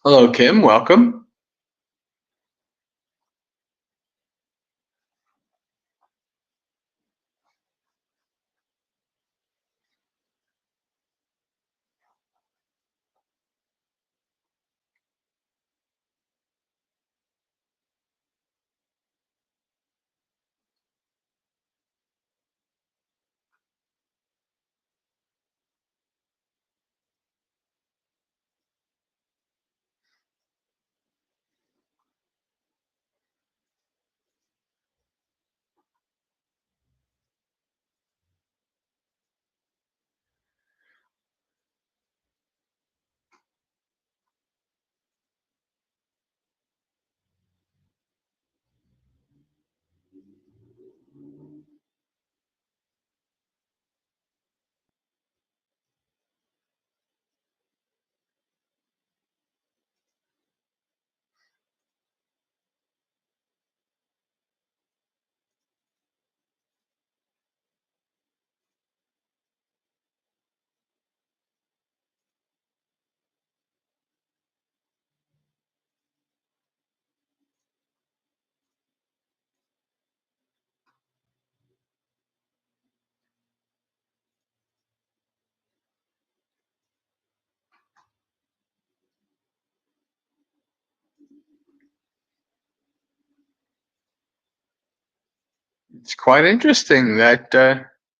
Hello, Kim. Welcome. It's quite interesting that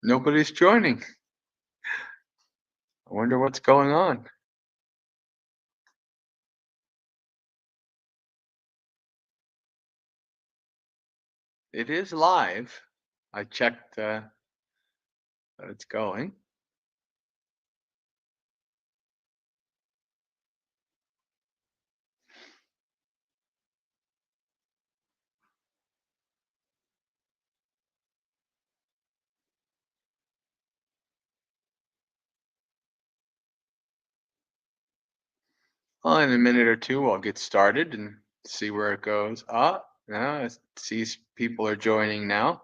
nobody's joining. I wonder what's going on. It is live. I checked that it's going. Well, in a minute or two, I'll get started and see where it goes. Now I see people are joining now.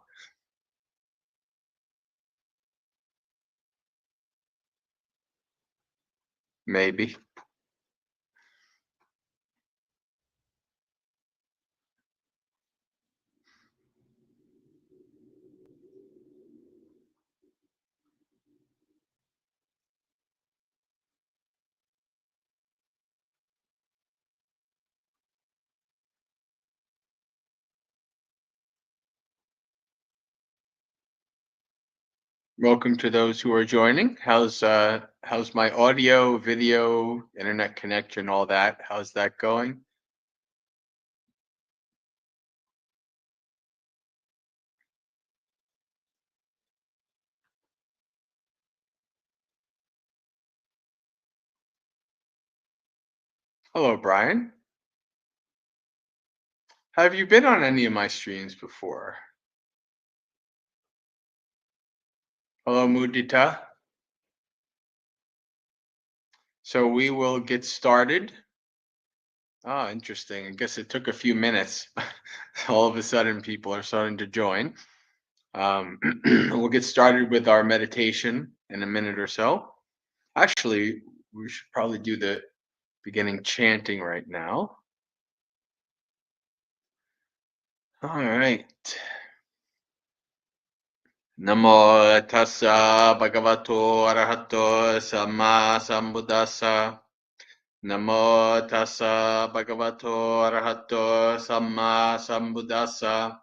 Maybe. Welcome to those who are joining. How's my audio, video, internet connection, all that? How's that going? Hello, Brian. Have you been on any of my streams before? Hello, Mudita. So we will get started. Oh, interesting. I guess it took a few minutes. All of a sudden, people are starting to join. We'll get started with our meditation in a minute or so. Actually, we should probably do the beginning chanting right now. All right. Namo tassa bhagavato arahato samma sambuddhassa. Namo tassa bhagavato arahato samma sambuddhassa.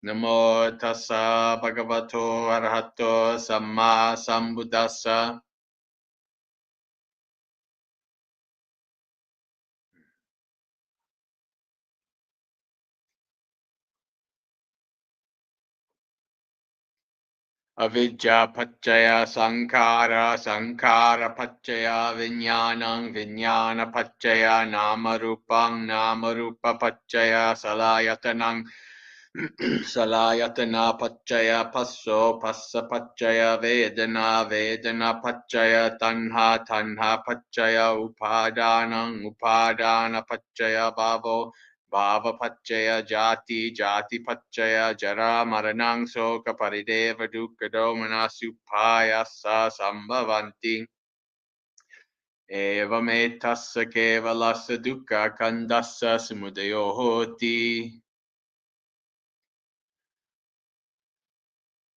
Namo tassa bhagavato arahato samma sambuddhassa. Avidya paccaya sankhara sankhara paccaya vijnanam vijnana paccaya namarupam namarupa paccaya salayatanam salayatana paccaya passo passa paccaya vedana vedana paccaya tanha tanha paccaya upadanam upadana paccaya bhavo Bhava Pachaya Jati Jati Pachaya Jara Maranang Soka Parideva Dukkha Domana Supaya Sa Sambhavanti evametassa kevalassa dukkha kandassa sumudayo hoti.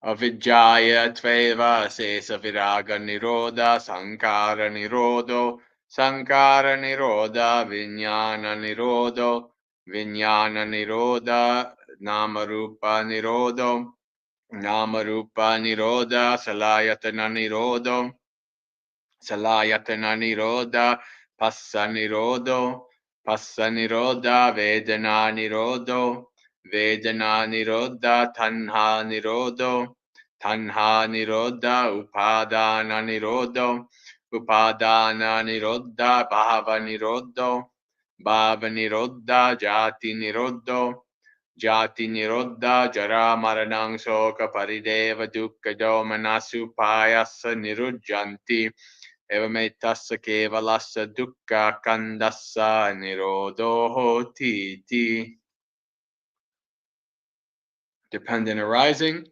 Avijjaya tveva sesa viraga niroda sankara nirodo sankara niroda vijnana nirodo vijnana niroda namarupa nirodo namarupa niroda salayatana nirodo salayatana niroda passa nirodo passa niroda vedana nirodo vedana niroda tanha nirodo tanha niroda upadana nirodo upadana niroda bhava nirodo bhava niroda jati nirodo jati nirodha jara maranang soka parideva dukkha domanasu payasa nirujjanti evametassa kevalassa dukkha kandassa nirodho hoti. Dependent arising.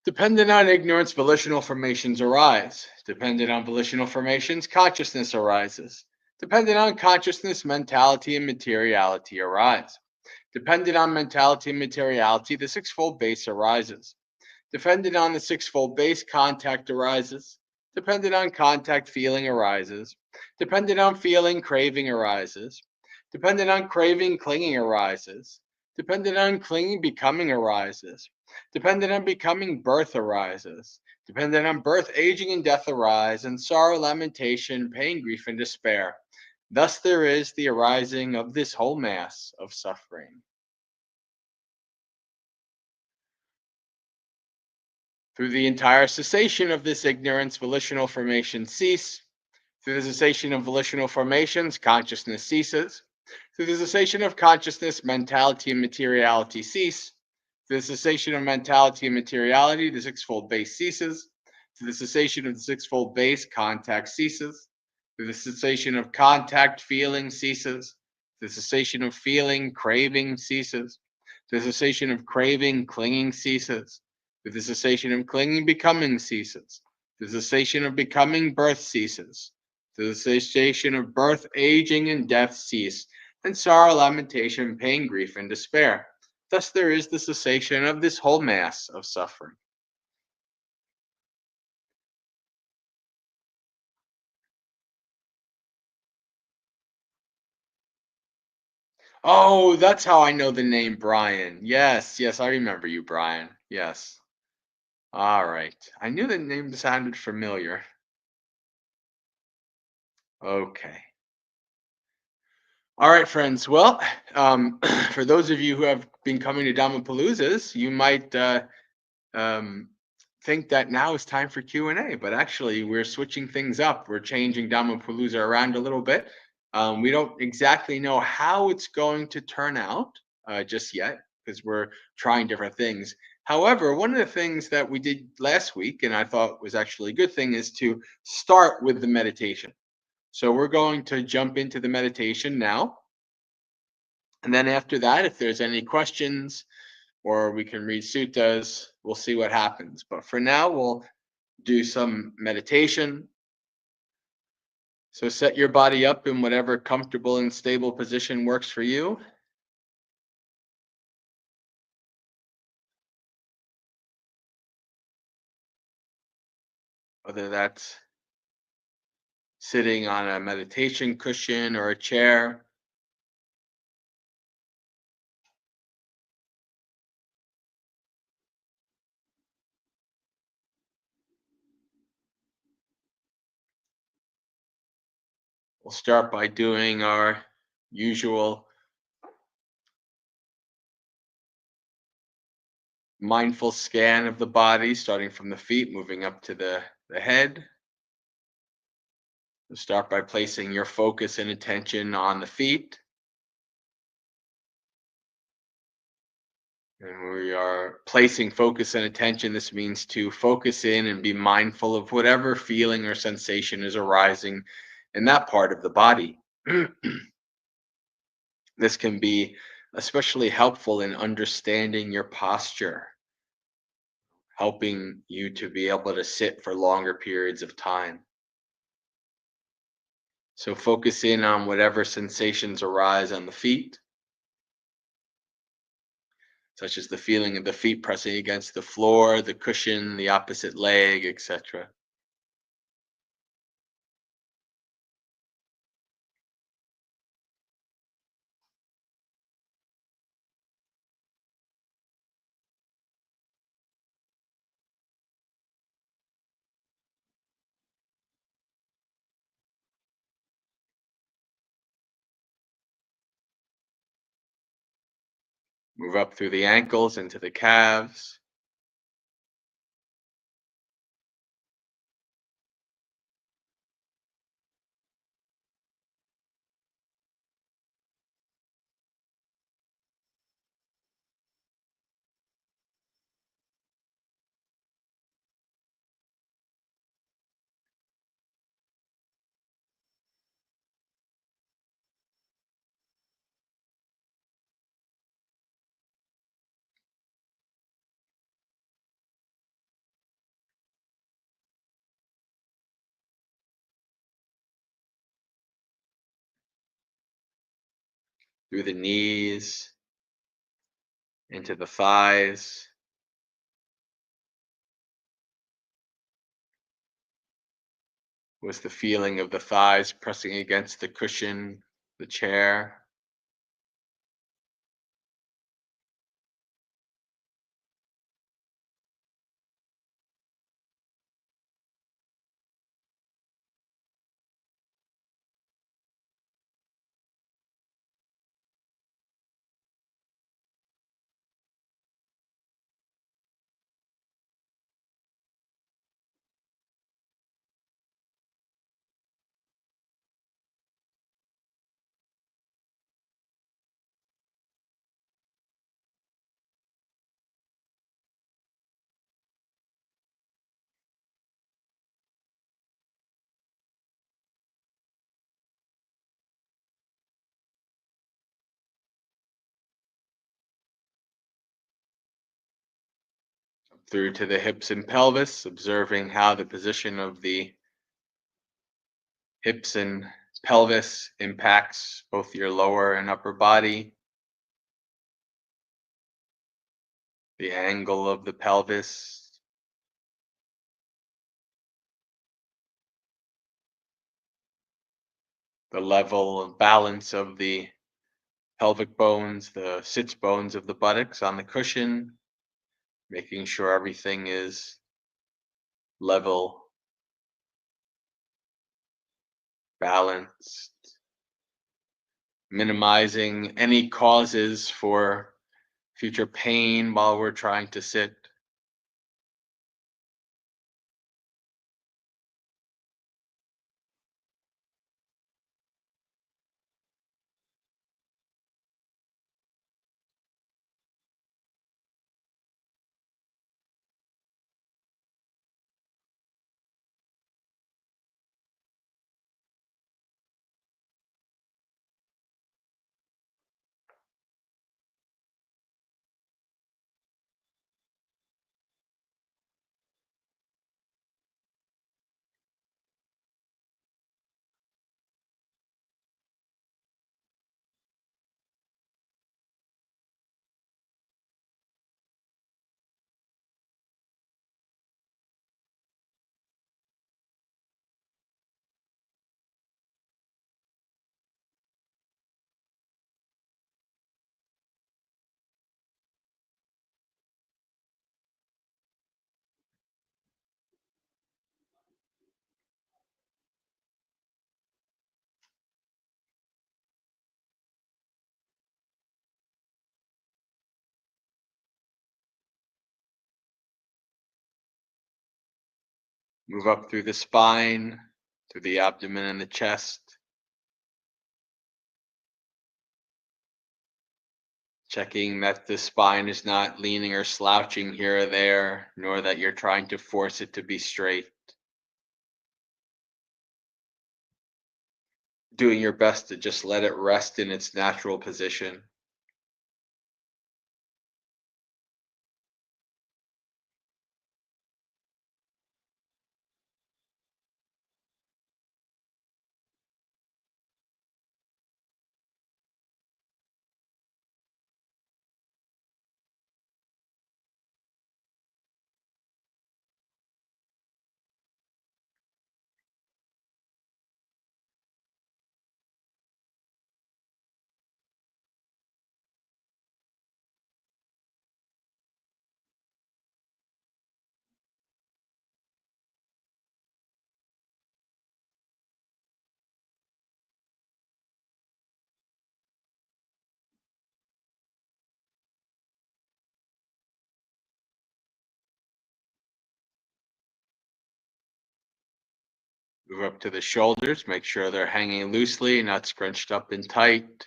Dependent on ignorance, volitional formations arise. Dependent on volitional formations, consciousness arises. Dependent on consciousness, mentality and materiality arise. Dependent on mentality and materiality, the sixfold base arises. Dependent on the sixfold base, contact arises. Dependent on contact, feeling arises. Dependent on feeling, craving arises. Dependent on craving, clinging arises. Dependent on clinging, becoming arises. Dependent on becoming, birth arises. Dependent on birth, aging and death arise, and sorrow, lamentation, pain, grief, and despair. Thus there is the arising of this whole mass of suffering. Through the entire cessation of this ignorance, volitional formations cease. Through the cessation of volitional formations, consciousness ceases. Through the cessation of consciousness, mentality and materiality cease. Through the cessation of mentality and materiality, the sixfold base ceases. Through the cessation of the sixfold base, contact ceases. Through the cessation of contact, feeling ceases. Through the cessation of feeling, craving ceases. Through the cessation of craving, clinging ceases. Through the cessation of clinging, becoming ceases. Through the cessation of becoming, birth ceases. Through the cessation of birth, aging, and death cease, and sorrow, lamentation, pain, grief, and despair. Thus there is the cessation of this whole mass of suffering. Oh, that's how I know the name Brian. Yes, yes, I remember you, Brian. Yes. All right. I knew the name sounded familiar. Okay. All right, friends. Well, for those of you who have been coming to Dhammapaloozas, you might um, think that now is time for Q&A, but actually we're switching things up. We're changing Dhammapalooza around a little bit. We don't exactly know how it's going to turn out just yet because we're trying different things. However, one of the things that we did last week, and I thought was actually a good thing, is to start with the meditation. So we're going to jump into the meditation now. And then after that, if there's any questions or we can read suttas, we'll see what happens. But for now, we'll do some meditation. So set your body up in whatever comfortable and stable position works for you. Whether that's sitting on a meditation cushion or a chair. We'll start by doing our usual mindful scan of the body, starting from the feet, moving up to the head. We'll start by placing your focus and attention on the feet. And we are placing focus and attention. This means to focus in and be mindful of whatever feeling or sensation is arising in that part of the body. This can be especially helpful in understanding your posture, helping you to be able to sit for longer periods of time. So focus in on whatever sensations arise on the feet, such as the feeling of the feet pressing against the floor, the cushion, the opposite leg, etc. Move up through the ankles into the calves, through the knees, into the thighs. Was the feeling of the thighs pressing against the cushion, the chair? Through to the hips and pelvis, observing how the position of the hips and pelvis impacts both your lower and upper body, the angle of the pelvis, the level of balance of the pelvic bones, the sits bones of the buttocks on the cushion, making sure everything is level, balanced, minimizing any causes for future pain while we're trying to sit. Move up through the spine, through the abdomen and the chest, checking that the spine is not leaning or slouching here or there, nor that you're trying to force it to be straight. Doing your best to just let it rest in its natural position. Move up to the shoulders. Make sure they're hanging loosely, not scrunched up and tight.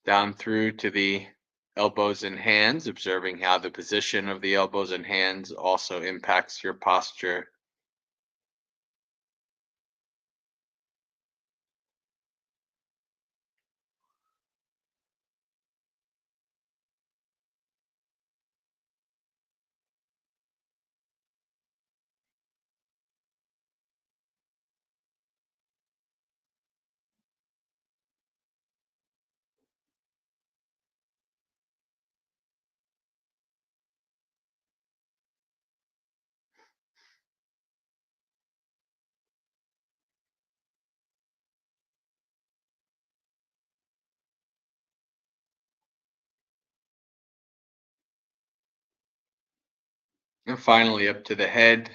Down through to the elbows and hands, observing how the position of the elbows and hands also impacts your posture. And finally, up to the head,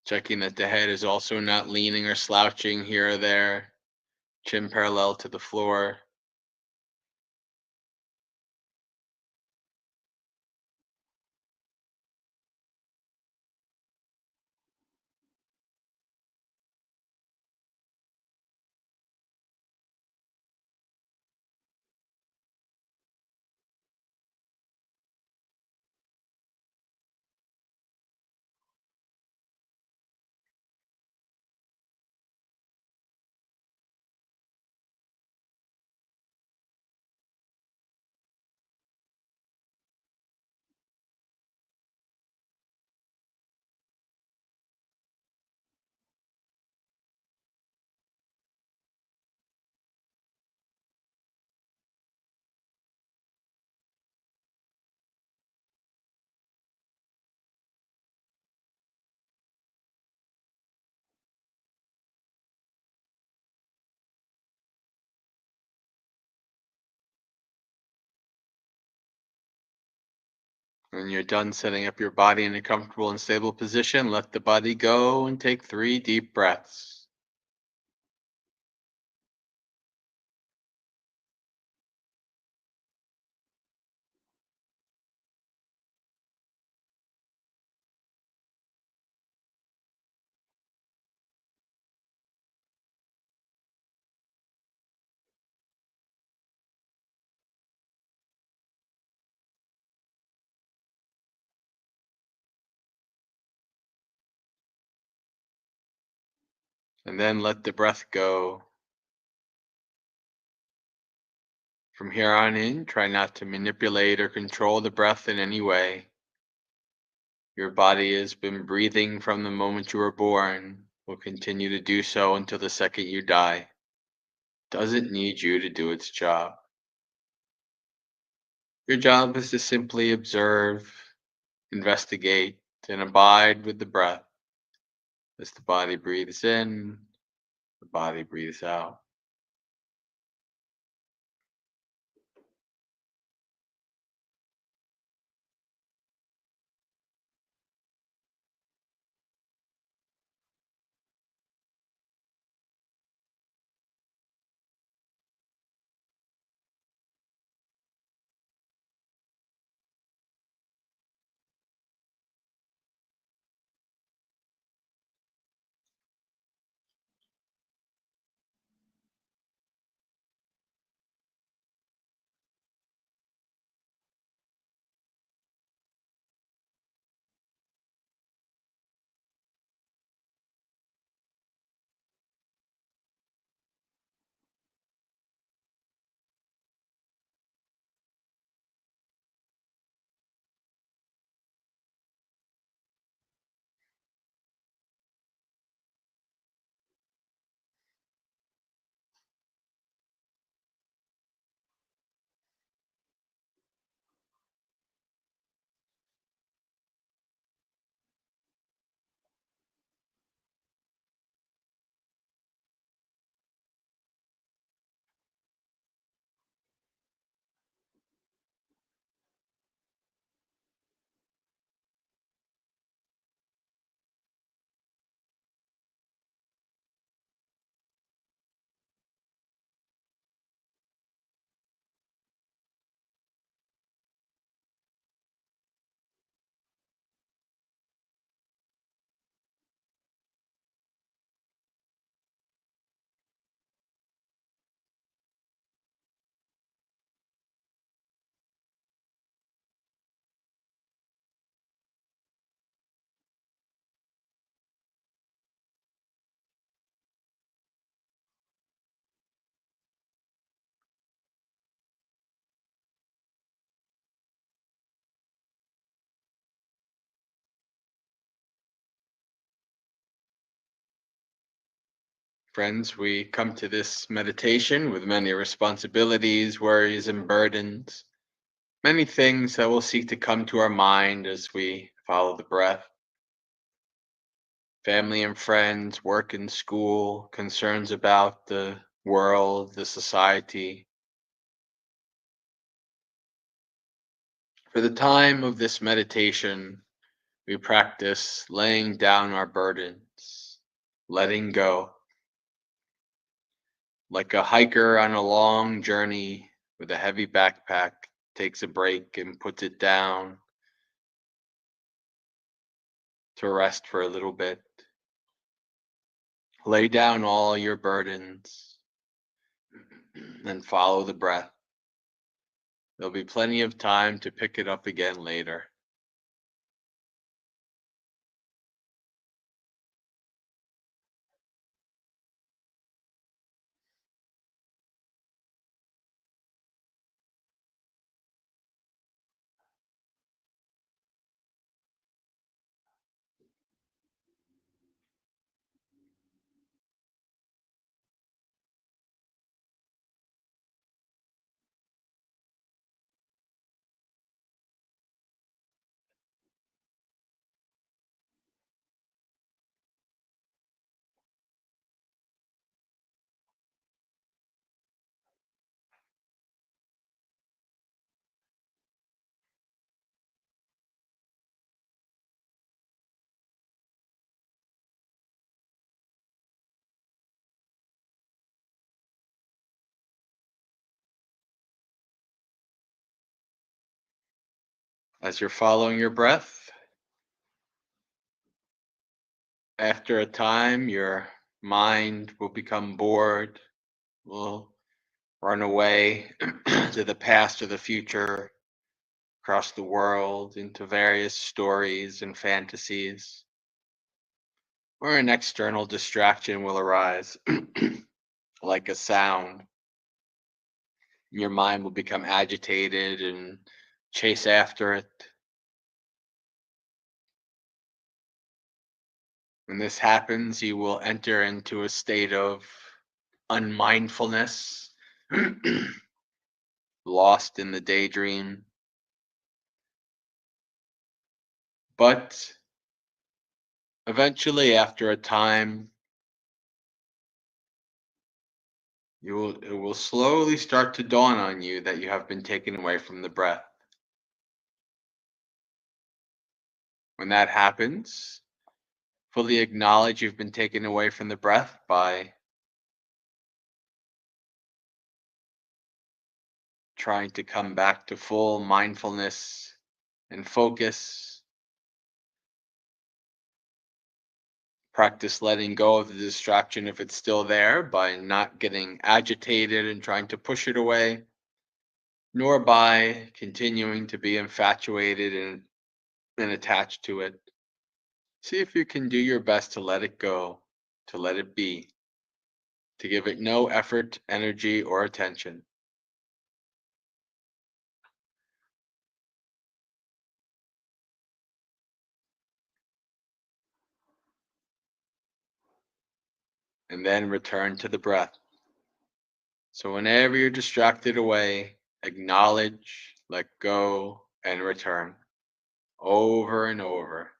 checking that the head is also not leaning or slouching here or there, chin parallel to the floor. When you're done setting up your body in a comfortable and stable position, let the body go and take 3 deep breaths. And then let the breath go. From here on in, try not to manipulate or control the breath in any way. Your body has been breathing from the moment you were born, will continue to do so until the second you die. Doesn't need you to do its job. Your job is to simply observe, investigate, and abide with the breath as the body breathes in, the body breathes out. Friends, we come to this meditation with many responsibilities, worries, and burdens, many things that will seek to come to our mind as we follow the breath. Family and friends, work and school, concerns about the world, the society. For the time of this meditation, we practice laying down our burdens, letting go. Like a hiker on a long journey with a heavy backpack takes a break and puts it down to rest for a little bit. Lay down all your burdens and follow the breath. There'll be plenty of time to pick it up again later. As you're following your breath, after a time, your mind will become bored, will run away to the past or the future, across the world, into various stories and fantasies, or an external distraction will arise, like a sound. Your mind will become agitated and chase after it. When this happens, you will enter into a state of unmindfulness, lost in the daydream. But eventually, after a time, it will slowly start to dawn on you that you have been taken away from the breath. When that happens, fully acknowledge you've been taken away from the breath by trying to come back to full mindfulness and focus. Practice letting go of the distraction if it's still there by not getting agitated and trying to push it away, nor by continuing to be infatuated and attached to it. See if you can do your best to let it go, to let it be, to give it no effort, energy, or attention. And then return to the breath. So whenever you're distracted away, acknowledge, let go, and return over and over.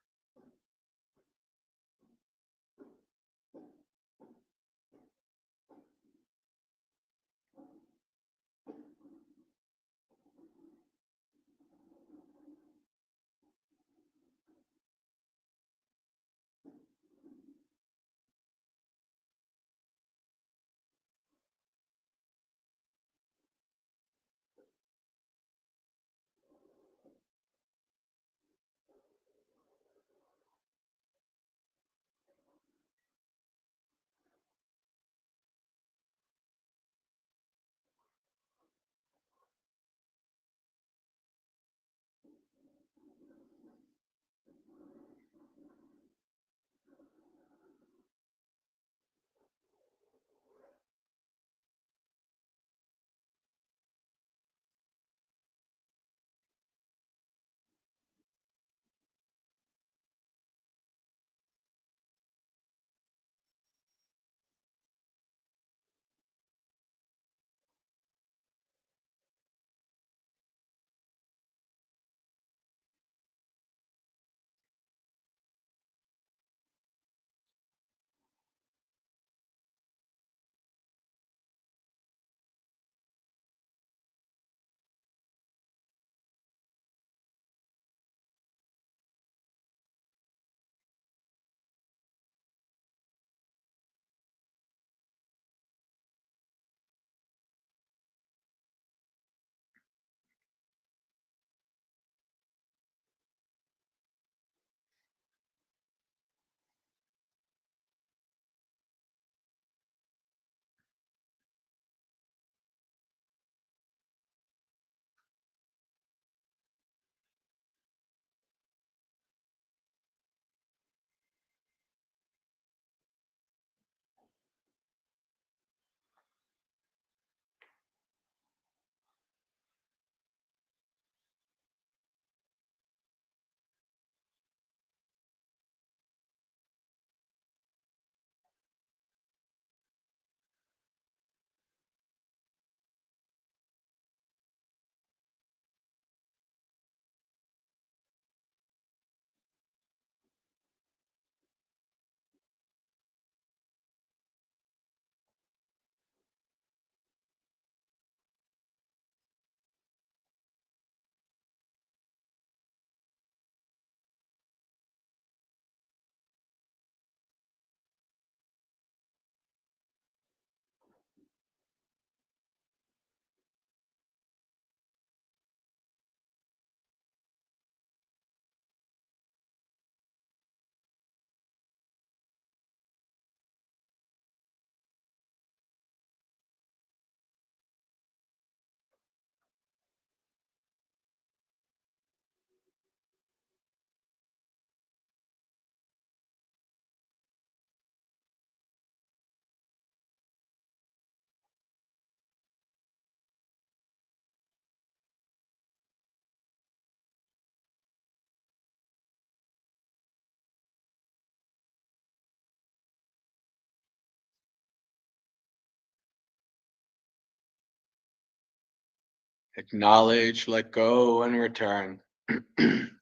Acknowledge, let go, and return.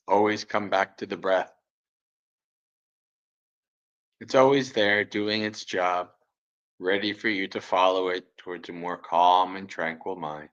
Always come back to the breath. It's always there doing its job, ready for you to follow it towards a more calm and tranquil mind.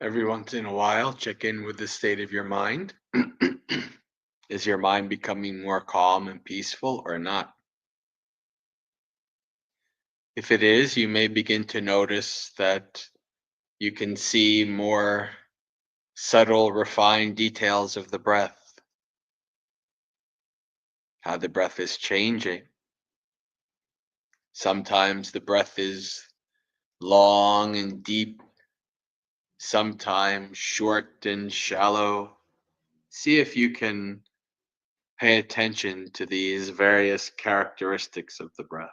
Every once in a while, check in with the state of your mind. Is your mind becoming more calm and peaceful or not? If it is, you may begin to notice that you can see more subtle, refined details of the breath, how the breath is changing. Sometimes the breath is long and deep, sometimes short and shallow. See if you can pay attention to these various characteristics of the breath.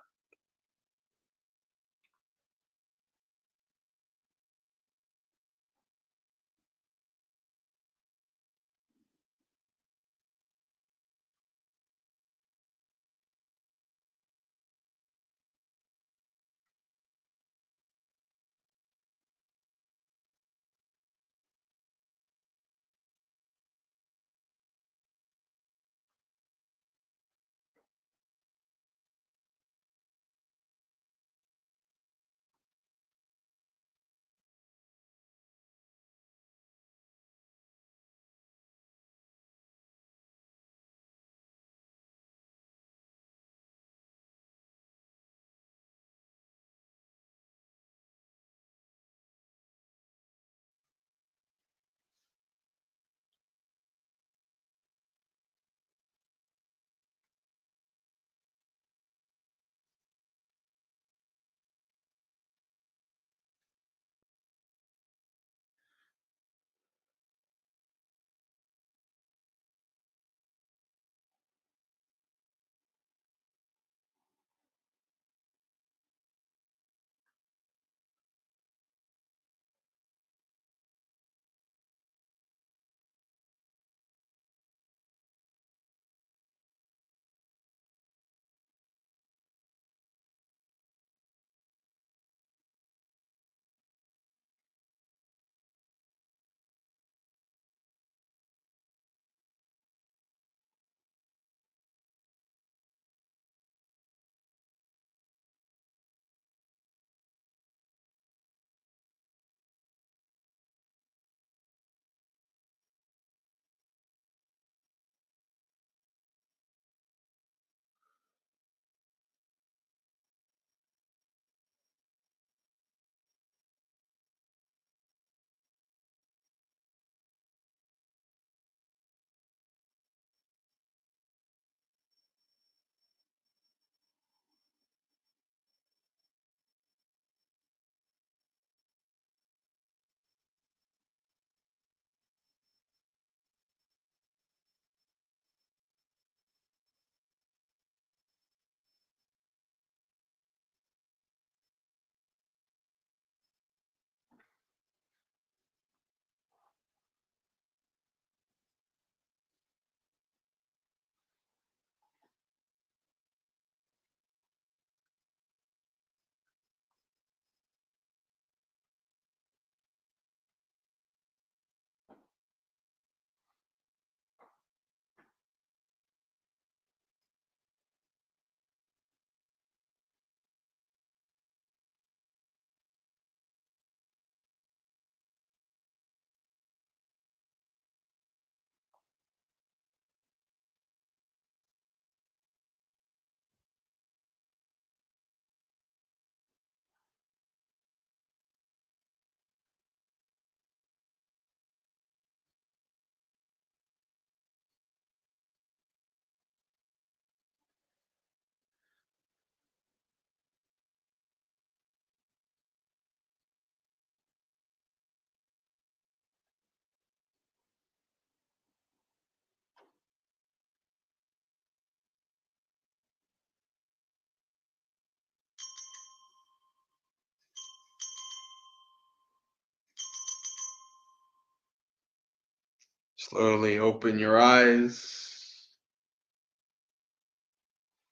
Slowly open your eyes,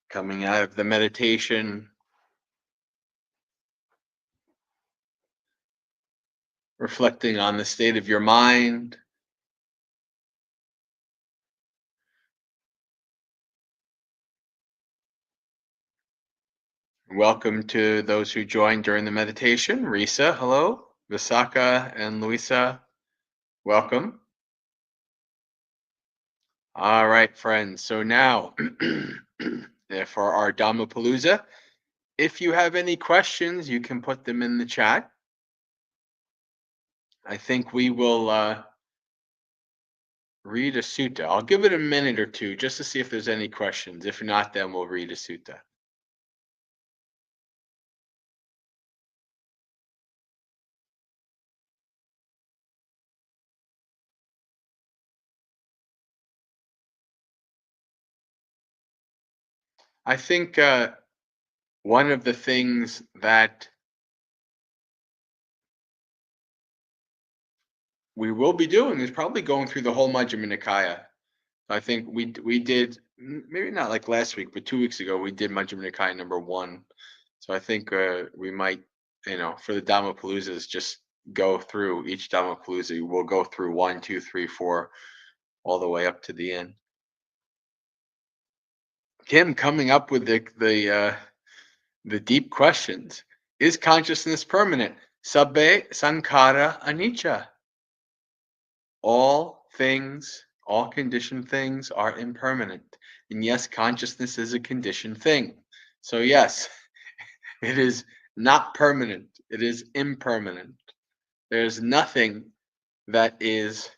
coming out of the meditation, reflecting on the state of your mind. Welcome to those who joined during the meditation. Risa, hello. Visaka and Luisa, Welcome. All right, friends. So now, for our Dhammapalooza, if you have any questions, you can put them in the chat. I think we will read a sutta. I'll give it a minute or two just to see if there's any questions. If not, then we'll read a sutta. I think one of the things that we will be doing is probably going through the whole Majjhima Nikaya. I think we did maybe not like last week, but 2 weeks ago we did Majjhima Nikaya number 1. So I think we might, for the Dhammapaloozas, just go through each Dhammapalooza. We'll go through 1, 2, 3, 4, all the way up to the end. Kim coming up with the deep questions. Is consciousness permanent? Sabbe sankhara anicca. All things, all conditioned things are impermanent. And yes, consciousness is a conditioned thing. So yes, it is not permanent. It is impermanent. There's nothing that is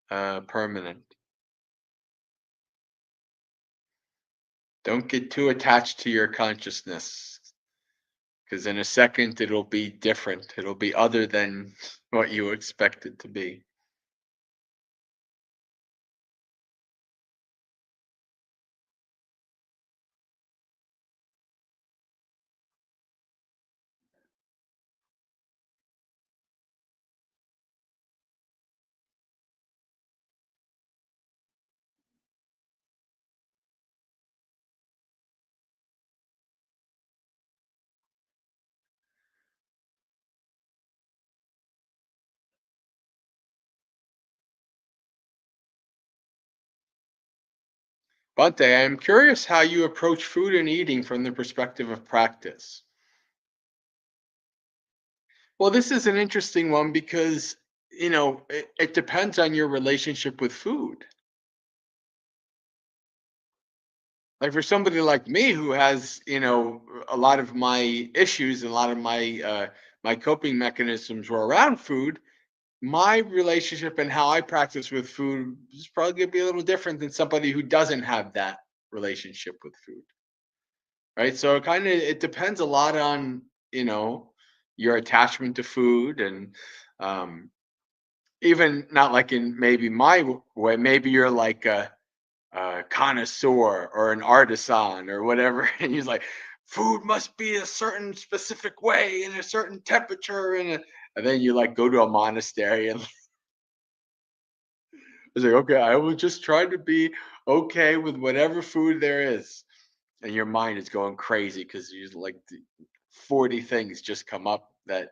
permanent. Don't get too attached to your consciousness, because in a second it'll be different. It'll be other than what you expect it to be. Bante, I'm curious how you approach food and eating from the perspective of practice. Well, this is an interesting one because, it depends on your relationship with food. Like for somebody like me who has, a lot of my issues and a lot of my coping mechanisms were around food, my relationship and how I practice with food is probably going to be a little different than somebody who doesn't have that relationship with food. Right? So it depends a lot on, your attachment to food and um even not like in maybe my way, maybe you're like a connoisseur or an artisan or whatever, and he's like, food must be a certain specific way in a certain temperature, and then you like go to a monastery and it's like, okay, I will just try to be okay with whatever food there is, and your mind is going crazy because you like 40 things just come up that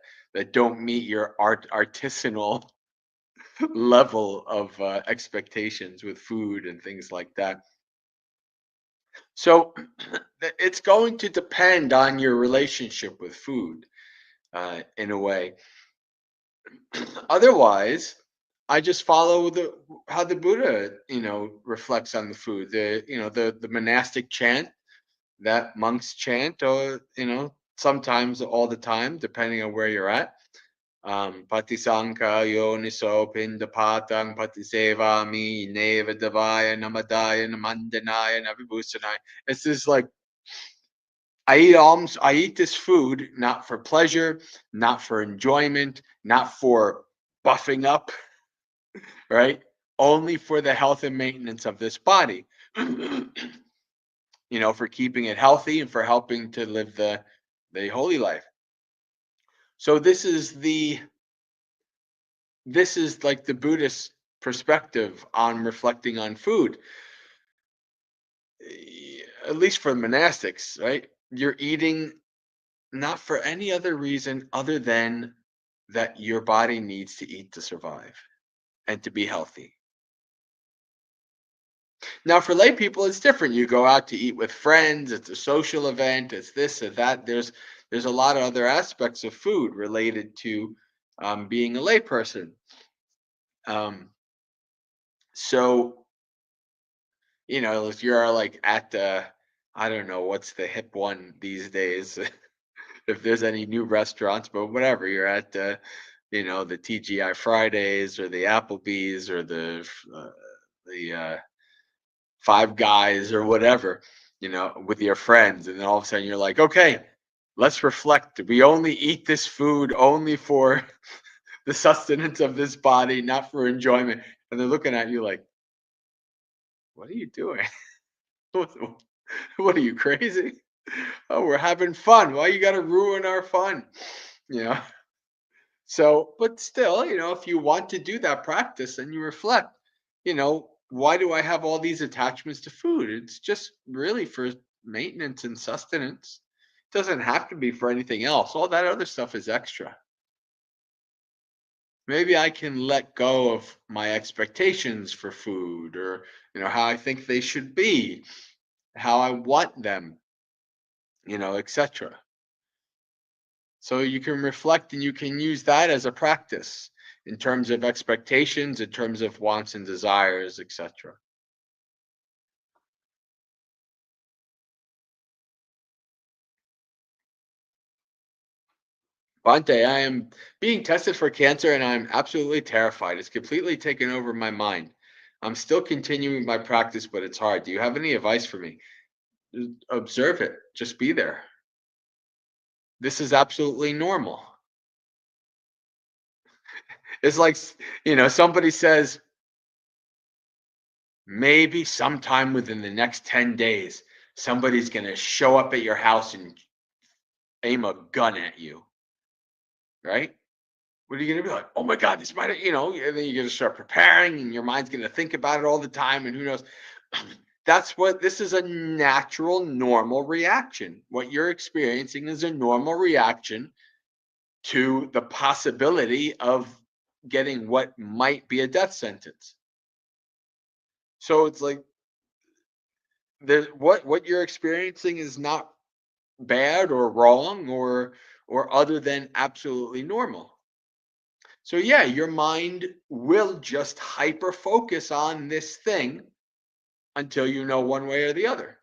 don't meet your artisanal level of expectations with food and things like that. So it's going to depend on your relationship with food in a way. Otherwise, I just follow how the Buddha, reflects on the food. The monastic chant that monks chant, or sometimes all the time, depending on where you're at. Patisanka yoniso pindapatang patisevami neva devaya namadaya namandanaya navibhusanaya. It's just like I eat alms. I eat this food not for pleasure, not for enjoyment, not for buffing up, right? Only for the health and maintenance of this body. For keeping it healthy and for helping to live the holy life. So this is like the Buddhist perspective on reflecting on food. At least for monastics, right? You're eating not for any other reason other than that your body needs to eat to survive and to be healthy. Now, for lay people, it's different. You go out to eat with friends. It's a social event. It's this or that. There's a lot of other aspects of food related to being a lay person. Um, so, if you're like at the, I don't know, what's the hip one these days, if there's any new restaurants, but whatever, you're at the TGI Fridays or the Applebee's or the Five Guys or whatever, with your friends, and then all of a sudden you're like, okay, let's reflect. We only eat this food only for the sustenance of this body, not for enjoyment. And they're looking at you like, what are you doing? what what are you, crazy? Oh, we're having fun. Why you got to ruin our fun? You know. So, but still, if you want to do that practice and you reflect, why do I have all these attachments to food? It's just really for maintenance and sustenance. It doesn't have to be for anything else. All that other stuff is extra. Maybe I can let go of my expectations for food, or how I think they should be, how I want them, etc. So you can reflect and you can use that as a practice in terms of expectations, in terms of wants and desires, etc. Bante, I am being tested for cancer and I'm absolutely terrified. It's completely taken over my mind. I'm still continuing my practice, but it's hard. Do you have any advice for me? Observe it. Just be there. This is absolutely normal. It's like, somebody says, maybe sometime within the next 10 days, somebody's going to show up at your house and aim a gun at you, right? What are you going to be like? Oh my God, this might, and then you're going to start preparing and your mind's going to think about it all the time. And who knows? This is a natural, normal reaction. What you're experiencing is a normal reaction to the possibility of getting what might be a death sentence. So it's like, what you're experiencing is not bad or wrong or other than absolutely normal. So yeah, your mind will just hyper focus on this thing until you know one way or the other.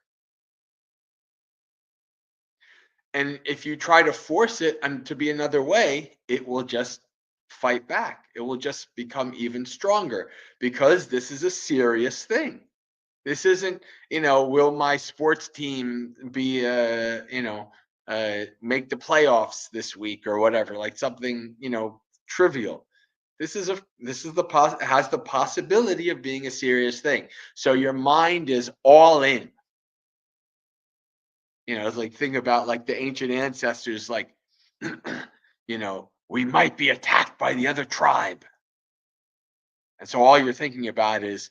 And if you try to force it to be another way, it will just fight back. It will just become even stronger because this is a serious thing. This isn't, will my sports team be, make the playoffs this week or whatever, like something, trivial. Has the possibility of being a serious thing. So your mind is all in. It's like, think about like the ancient ancestors, like, we might be attacked by the other tribe. And so all you're thinking about is,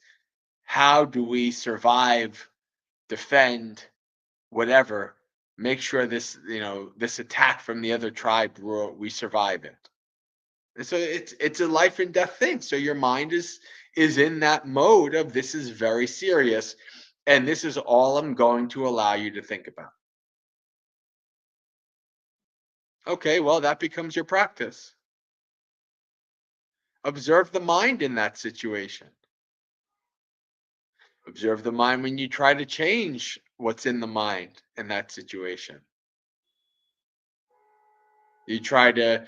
how do we survive, defend, whatever, make sure this attack from the other tribe, we survive it. And so it's a life and death thing. So your mind is in that mode of, this is very serious, and this is all I'm going to allow you to think about. Okay, well, that becomes your practice. Observe the mind in that situation. Observe the mind when you try to change what's in the mind in that situation. You try to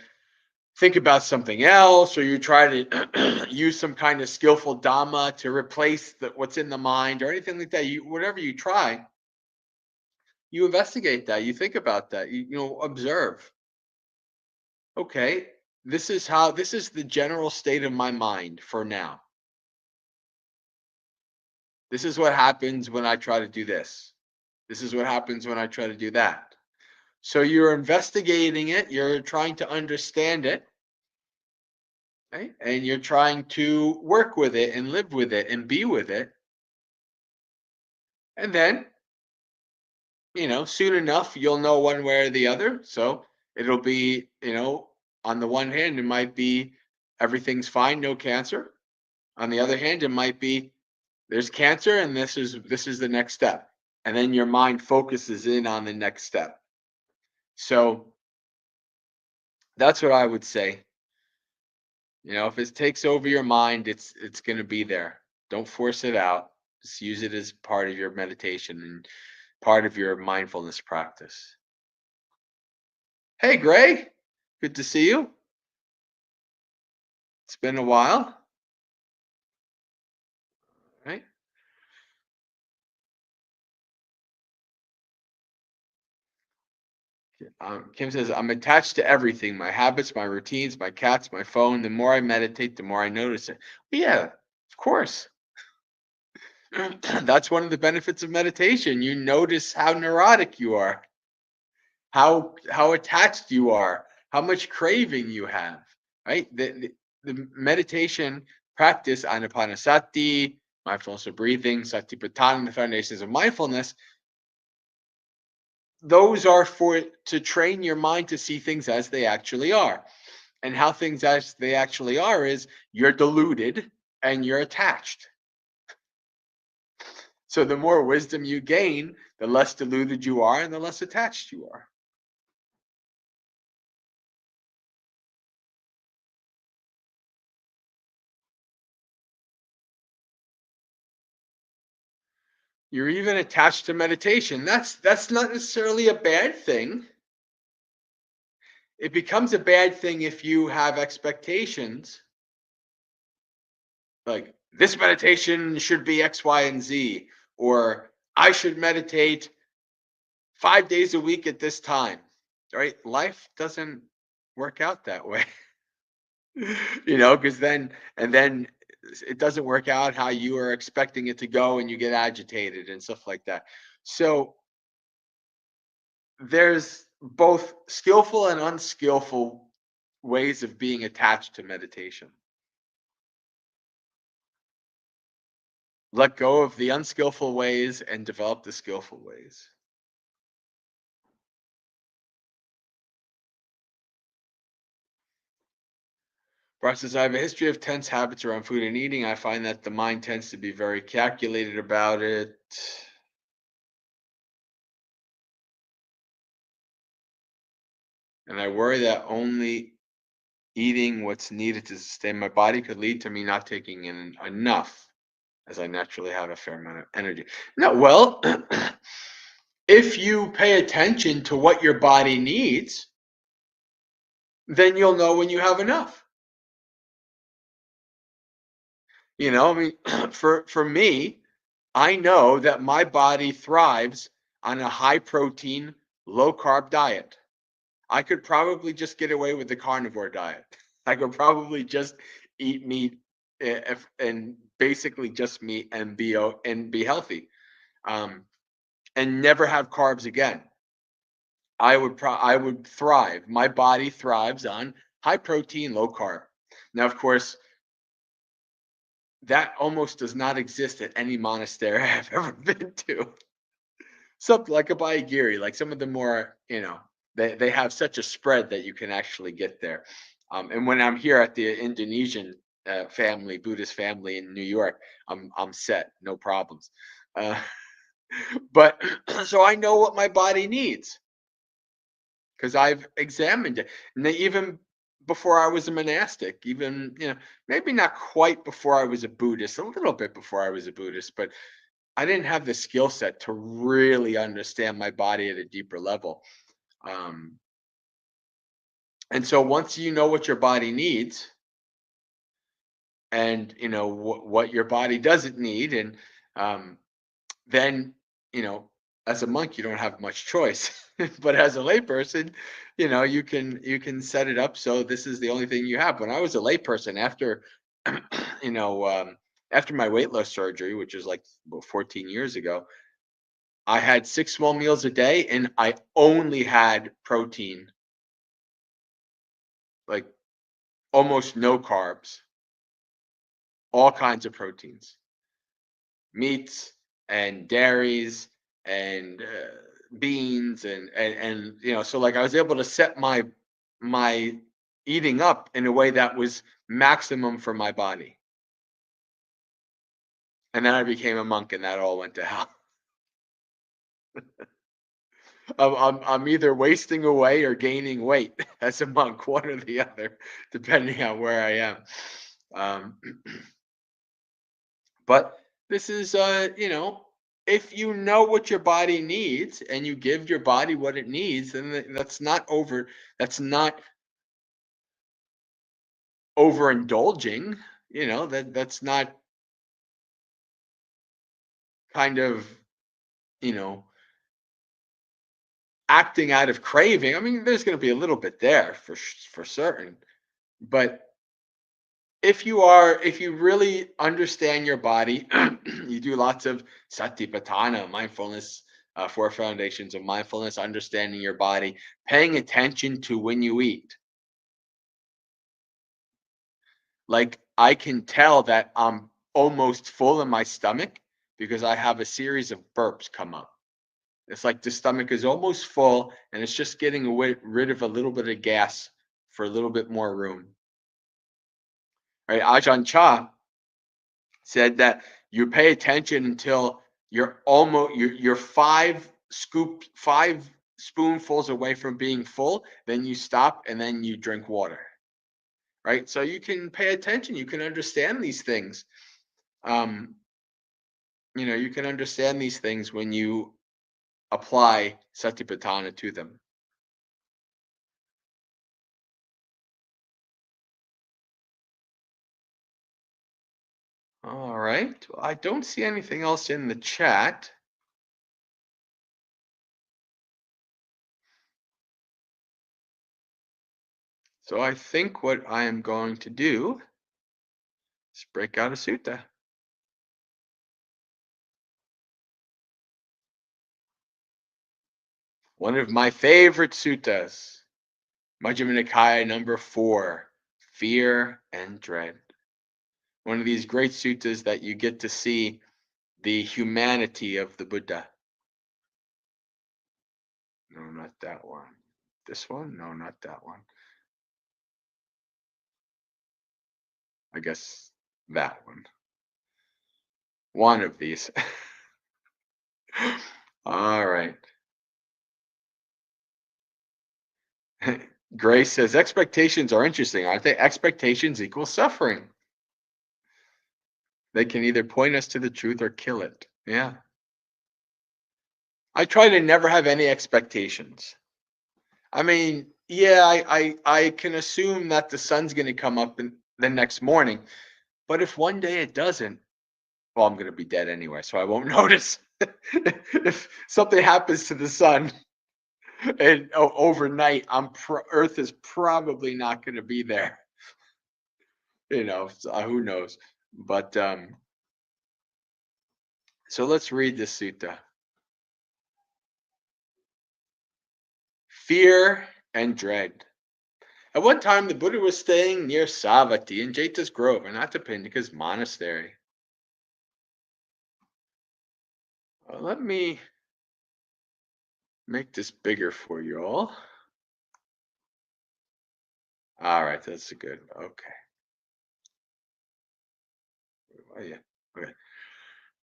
think about something else, or you try to use some kind of skillful Dhamma to replace what's in the mind or anything like that. Whatever you try, you investigate that, you think about that, observe. Okay, this is the general state of my mind for now. This is what happens when I try to do this. This is what happens when I try to do that. So you're investigating it, you're trying to understand it, right? And you're trying to work with it and live with it and be with it. And then, soon enough, you'll know one way or the other. So it'll be, on the one hand, it might be everything's fine, no cancer. On the other hand, it might be there's cancer and this is the next step. And then your mind focuses in on the next step. So that's what I would say. If it takes over your mind, it's going to be there. Don't force it out. Just use it as part of your meditation and part of your mindfulness practice. Hey, Gray, good to see you. It's been a while, right? Kim says, I'm attached to everything, my habits, my routines, my cats, my phone. The more I meditate, the more I notice it. Well, yeah, of course. That's one of the benefits of meditation. You notice how neurotic you are, how attached you are, how much craving you have, right? The meditation practice, anapanasati, mindfulness of breathing, satipatthana, the foundations of mindfulness, those are to train your mind to see things as they actually are. And how things as they actually are is you're deluded and you're attached. So the more wisdom you gain, the less deluded you are and the less attached you are. You're even attached to meditation. That's not necessarily a bad thing. It becomes a bad thing if you have expectations like this meditation should be X, Y, and Z, or I should meditate 5 days a week at this time. Right? Life doesn't work out that way. Because then it doesn't work out how you are expecting it to go and you get agitated and stuff like that. So there's both skillful and unskillful ways of being attached to meditation. Let go of the unskillful ways and develop the skillful ways. Brad says, I have a history of tense habits around food and eating. I find that the mind tends to be very calculated about it. And I worry that only eating what's needed to sustain my body could lead to me not taking in enough, as I naturally have a fair amount of energy. No, well, if you pay attention to what your body needs, then you'll know when you have enough. I mean, for me, I know that my body thrives on a high protein, low carb diet. I could probably just get away with the carnivore diet. I could probably just eat meat and basically just meat and be healthy, and never have carbs again. I would thrive. My body thrives on high protein, low carb. Now, of course, that almost does not exist at any monastery I've ever been to. Something like a Bayagiri, like some of the more, they have such a spread that you can actually get there. And when I'm here at the Indonesian Buddhist family in New York, I'm set, no problems. Uh, but so I know what my body needs because I've examined it. And even before I was a monastic, even, maybe not quite before I was a Buddhist, a little bit before I was a Buddhist, but I didn't have the skill set to really understand my body at a deeper level. And so once you know what your body needs and what your body doesn't need, and then as a monk you don't have much choice. But as a layperson, you can set it up so this is the only thing you have. When I was a layperson, after after my weight loss surgery, which was like 14 years ago, I had 6 small meals a day and I only had protein, like almost no carbs, all kinds of proteins, meats and dairies and beans and so like I was able to set my eating up in a way that was maximum for my body. And then I became a monk and that all went to hell. I'm either wasting away or gaining weight as a monk, one or the other, depending on where I am. Um, but this is, if you know what your body needs and you give your body what it needs, then that's not overindulging. That's not kind of, you know, acting out of craving. I mean, there's going to be a little bit there for certain, but if you really understand your body, you do lots of satipatthana, mindfulness, four foundations of mindfulness, understanding your body, paying attention to when you eat. Like, I can tell that I'm almost full in my stomach because I have a series of burps come up. It's like the stomach is almost full and it's just getting rid of a little bit of gas for a little bit more room. Right? Ajahn Chah said that you pay attention until you're five spoonfuls away from being full, then you stop and then you drink water. Right? So you can pay attention, you can understand these things. You can understand these things when you apply satipatthana to them. All right. Well, I don't see anything else in the chat. So I think what I am going to do is break out a sutta. One of my favorite suttas, Majjhima Nikaya number 4, Fear and Dread. One of these great suttas that you get to see the humanity of the Buddha. No, not that one. This one? No, not that one. I guess that one. One of these. All right. Grace says expectations are interesting, aren't they? Expectations equal suffering. They can either point us to the truth or kill it. Yeah. I try to never have any expectations. I mean, yeah, I can assume that the sun's going to come up in the next morning, but if one day it doesn't, well, I'm going to be dead anyway, so I won't notice. If something happens to the sun and overnight, Earth is probably not going to be there. So, who knows? But so let's read this sutta. Fear and dread. At one time, the Buddha was staying near Savatthi in Jeta's Grove, Anathapindika's monastery. Let me make this bigger for you all. All right, that's good. Okay. Oh, yeah. Okay.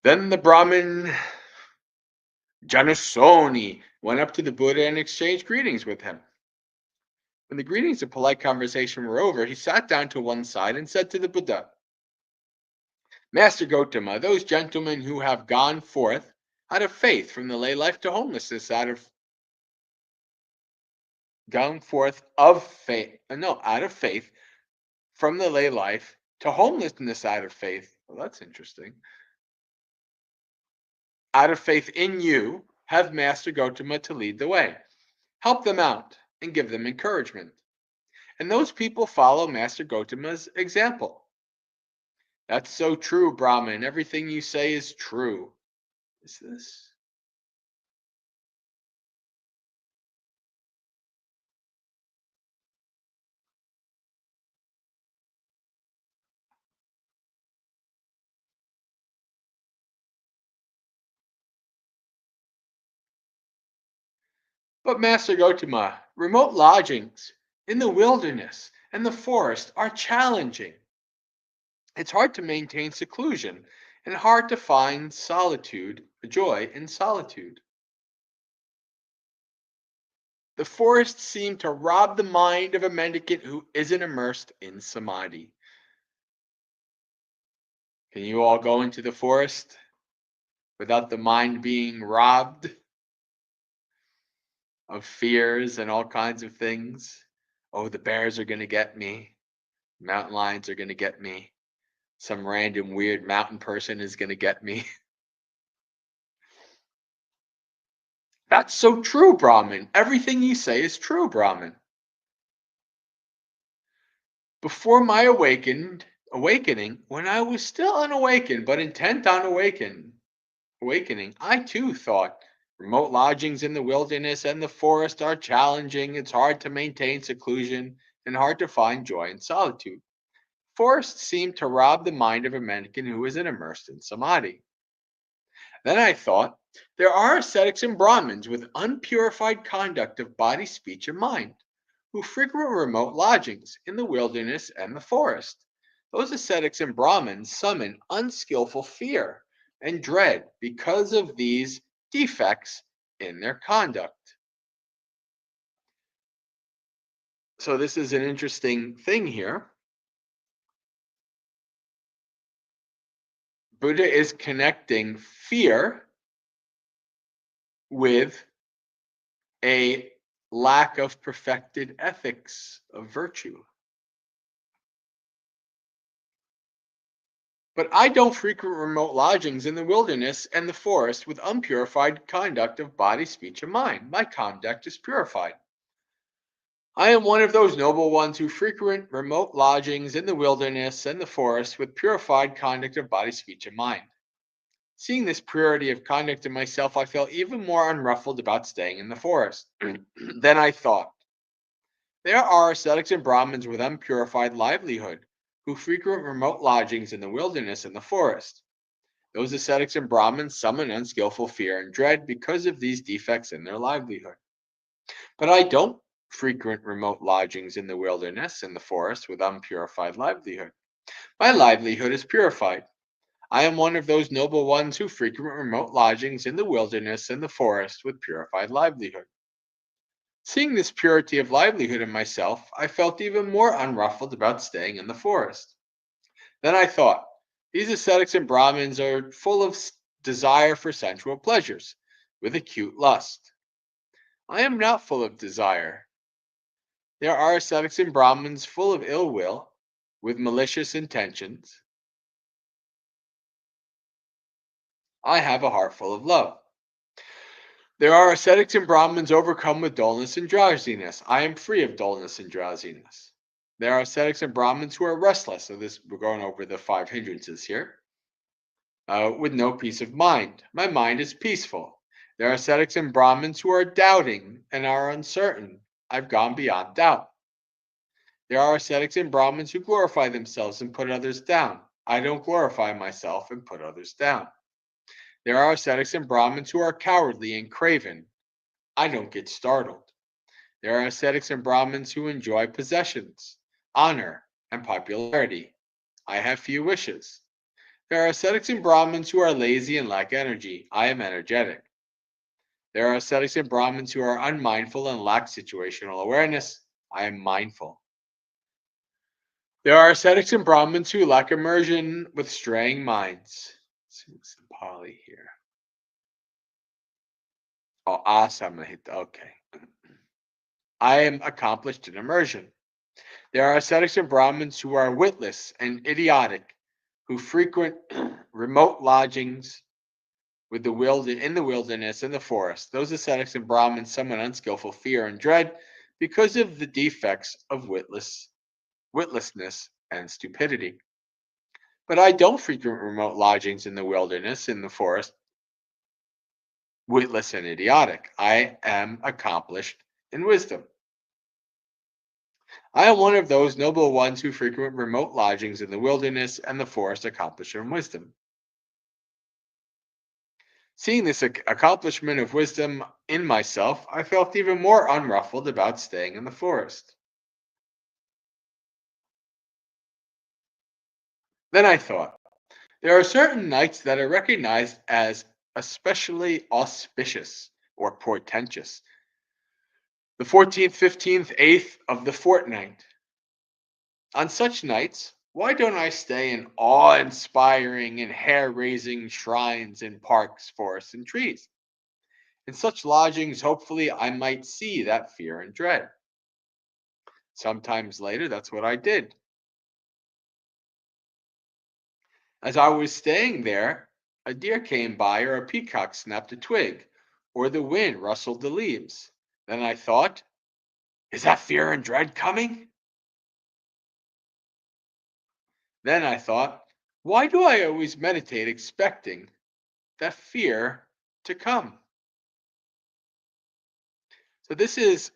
Then the Brahmin Janasoni went up to the Buddha and exchanged greetings with him. When the greetings and polite conversation were over, he sat down to one side and said to the Buddha, Master Gotama, those gentlemen who have gone forth out of faith from the lay life to homelessness, out of faith from the lay life to homelessness out of faith. Well, that's interesting. Out of faith in you, have Master Gotama to lead the way. Help them out and give them encouragement. And those people follow Master Gotama's example. That's so true, Brahman. Everything you say is true. Is this? But Master Gotama, remote lodgings in the wilderness and the forest are challenging. It's hard to maintain seclusion and hard to find joy in solitude. The forest seemed to rob the mind of a mendicant who isn't immersed in samadhi. Can you all go into the forest without the mind being robbed of fears and all kinds of things? Oh, the bears are going to get me. Mountain lions are going to get me. Some random weird mountain person is going to get me. That's so true, Brahmin. Everything you say is true, Brahmin. Before my awakening, when I was still unawakened but intent on awakening, I too thought remote lodgings in the wilderness and the forest are challenging. It's hard to maintain seclusion and hard to find joy in solitude. Forests seem to rob the mind of a mendicant who isn't immersed in samadhi. Then I thought, there are ascetics and Brahmins with unpurified conduct of body, speech, and mind, who frequent remote lodgings in the wilderness and the forest. Those ascetics and Brahmins summon unskillful fear and dread because of these defects in their conduct. So, this is an interesting thing here. Buddha is connecting fear with a lack of perfected ethics of virtue. But I don't frequent remote lodgings in the wilderness and the forest with unpurified conduct of body, speech, and mind. My conduct is purified. I am one of those noble ones who frequent remote lodgings in the wilderness and the forest with purified conduct of body, speech, and mind. Seeing this purity of conduct in myself, I felt even more unruffled about staying in the forest. Then I thought, there are ascetics and Brahmins with unpurified livelihood who frequent remote lodgings in the wilderness and the forest. Those ascetics and Brahmins summon unskillful fear and dread because of these defects in their livelihood. But I don't frequent remote lodgings in the wilderness and the forest with unpurified livelihood. My livelihood is purified. I am one of those noble ones who frequent remote lodgings in the wilderness and the forest with purified livelihood. Seeing this purity of livelihood in myself, I felt even more unruffled about staying in the forest. Then I thought, these ascetics and Brahmins are full of desire for sensual pleasures, with acute lust. I am not full of desire. There are ascetics and Brahmins full of ill will, with malicious intentions. I have a heart full of love. There are ascetics and Brahmins overcome with dullness and drowsiness. I am free of dullness and drowsiness. There are ascetics and Brahmins who are restless. So this we're going over the 5 hindrances here. With no peace of mind. My mind is peaceful. There are ascetics and Brahmins who are doubting and are uncertain. I've gone beyond doubt. There are ascetics and Brahmins who glorify themselves and put others down. I don't glorify myself and put others down. There are ascetics and Brahmins who are cowardly and craven. I don't get startled. There are ascetics and Brahmins who enjoy possessions, honor, and popularity. I have few wishes. There are ascetics and Brahmins who are lazy and lack energy. I am energetic. There are ascetics and Brahmins who are unmindful and lack situational awareness. I am mindful. There are ascetics and Brahmins who lack immersion with straying minds. Let's see some Pali here. Oh, asamahita. Okay. I am accomplished in immersion. There are ascetics and Brahmins who are witless and idiotic, who frequent remote lodgings with in the wilderness and the forest. Those ascetics and Brahmins summon unskillful fear and dread because of the defects of witlessness and stupidity. But I don't frequent remote lodgings in the wilderness, in the forest, witless and idiotic. I am accomplished in wisdom. I am one of those noble ones who frequent remote lodgings in the wilderness and the forest, accomplished in wisdom. Seeing this accomplishment of wisdom in myself, I felt even more unruffled about staying in the forest. Then I thought, there are certain nights that are recognized as especially auspicious or portentous. The 14th, 15th, 8th of the fortnight. On such nights, why don't I stay in awe-inspiring and hair-raising shrines in parks, forests, and trees? In such lodgings, hopefully, I might see that fear and dread. Sometimes later, that's what I did. As I was staying there, a deer came by, or a peacock snapped a twig, or the wind rustled the leaves. Then I thought, is that fear and dread coming? Then I thought, why do I always meditate expecting that fear to come? So, this is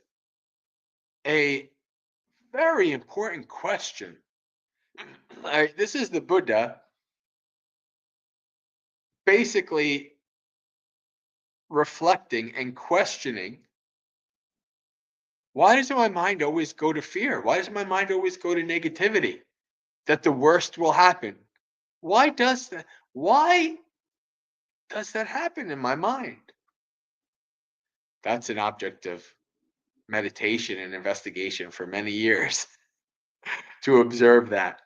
a very important question. This is the Buddha basically reflecting and questioning, why does my mind always go to fear? Why does my mind always go to negativity? That the worst will happen. Why does that? Why does that happen in my mind? That's an object of meditation and investigation for many years to observe that.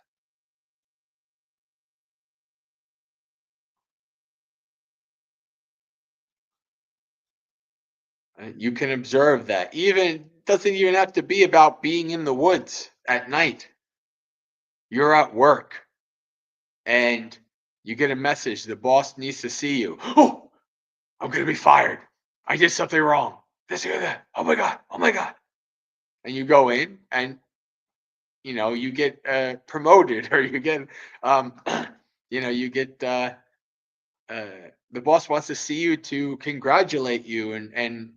You can observe that. Even doesn't even have to be about being in the woods at night. You're at work and you get a message, the boss needs to see you. Oh, I'm gonna be fired. I did something wrong. This or that. Oh my god. Oh my god. And you go in and you get promoted, or you get um you get uh, the boss wants to see you to congratulate you and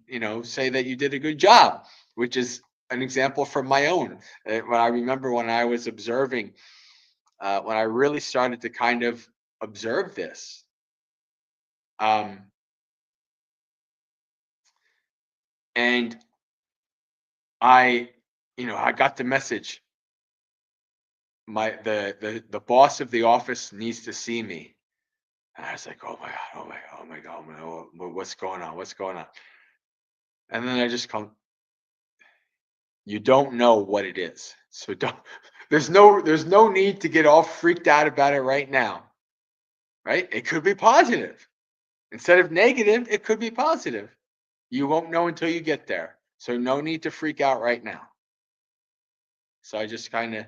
say that you did a good job, which is an example from my own. When I remember when I was observing, when I really started to kind of observe this, um, and I, I got the message. The boss of the office needs to see me, and I was like, oh my god, oh my god, oh my god, oh my god, what's going on? What's going on? And then I just come, you don't know what it is. So don't there's no need to get all freaked out about it right now. Right? It could be positive. Instead of negative, it could be positive. You won't know until you get there. So no need to freak out right now. So I just kind of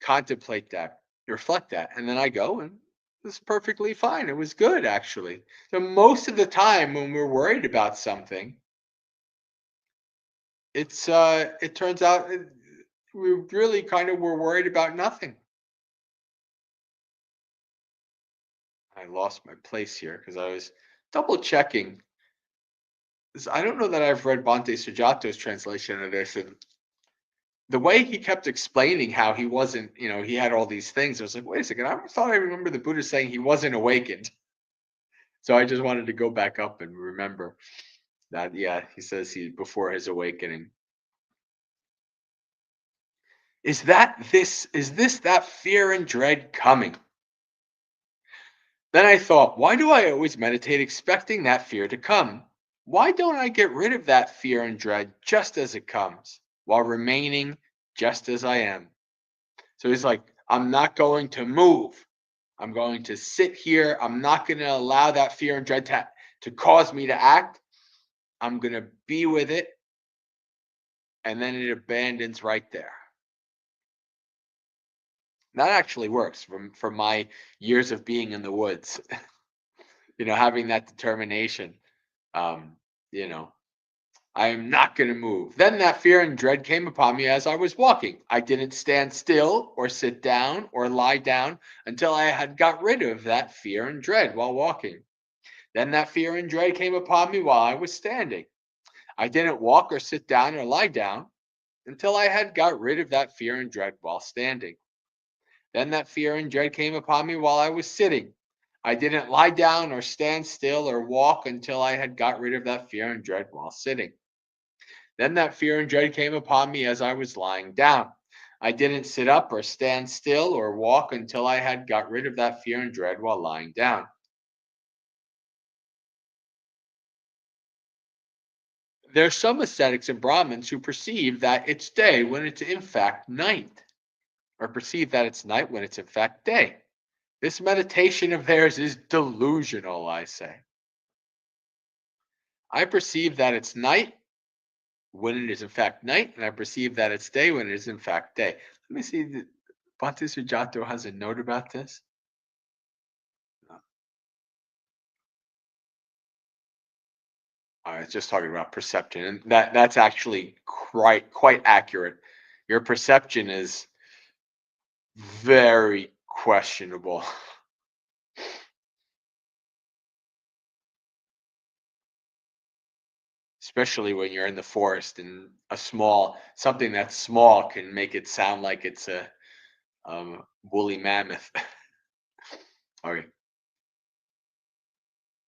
contemplate that, reflect that, and then I go and it's perfectly fine. It was good actually. So most of the time when we're worried about something, it turns out we really kind of were worried about nothing. I lost my place here because I was double checking. I don't know that I've read Bhante Sujato's translation of this, and the way he kept explaining how he wasn't, he had all these things. I was like, wait a second, I thought I remember the Buddha saying he wasn't awakened. So I just wanted to go back up and remember that. Yeah, he says he before his awakening. Is this that fear and dread coming? Then I thought, why do I always meditate expecting that fear to come? Why don't I get rid of that fear and dread just as it comes, while remaining just as I am? So he's like, I'm not going to move. I'm going to sit here. I'm not going to allow that fear and dread to cause me to act. I'm going to be with it. And then it abandons right there. That actually works from my years of being in the woods, having that determination. Um, you know, I am not going to move. Then that fear and dread came upon me as I was walking. I didn't stand still or sit down or lie down until I had got rid of that fear and dread while walking. Then that fear and dread came upon me while I was standing. I didn't walk or sit down or lie down until I had got rid of that fear and dread while standing. Then that fear and dread came upon me while I was sitting. I didn't lie down or stand still or walk until I had got rid of that fear and dread while sitting. Then that fear and dread came upon me as I was lying down. I didn't sit up or stand still or walk until I had got rid of that fear and dread while lying down. There are some ascetics and Brahmins who perceive that it's day when it's in fact night, or perceive that it's night when it's in fact day. This meditation of theirs is delusional, I say. I perceive that it's night when it is in fact night, and I perceive that it's day when it is in fact day. Let me see. Bhakti Sujato has a note about this. It's just talking about perception, and that's actually quite accurate. Your perception is very questionable, especially when you're in the forest and something that's small can make it sound like it's a woolly mammoth. Okay.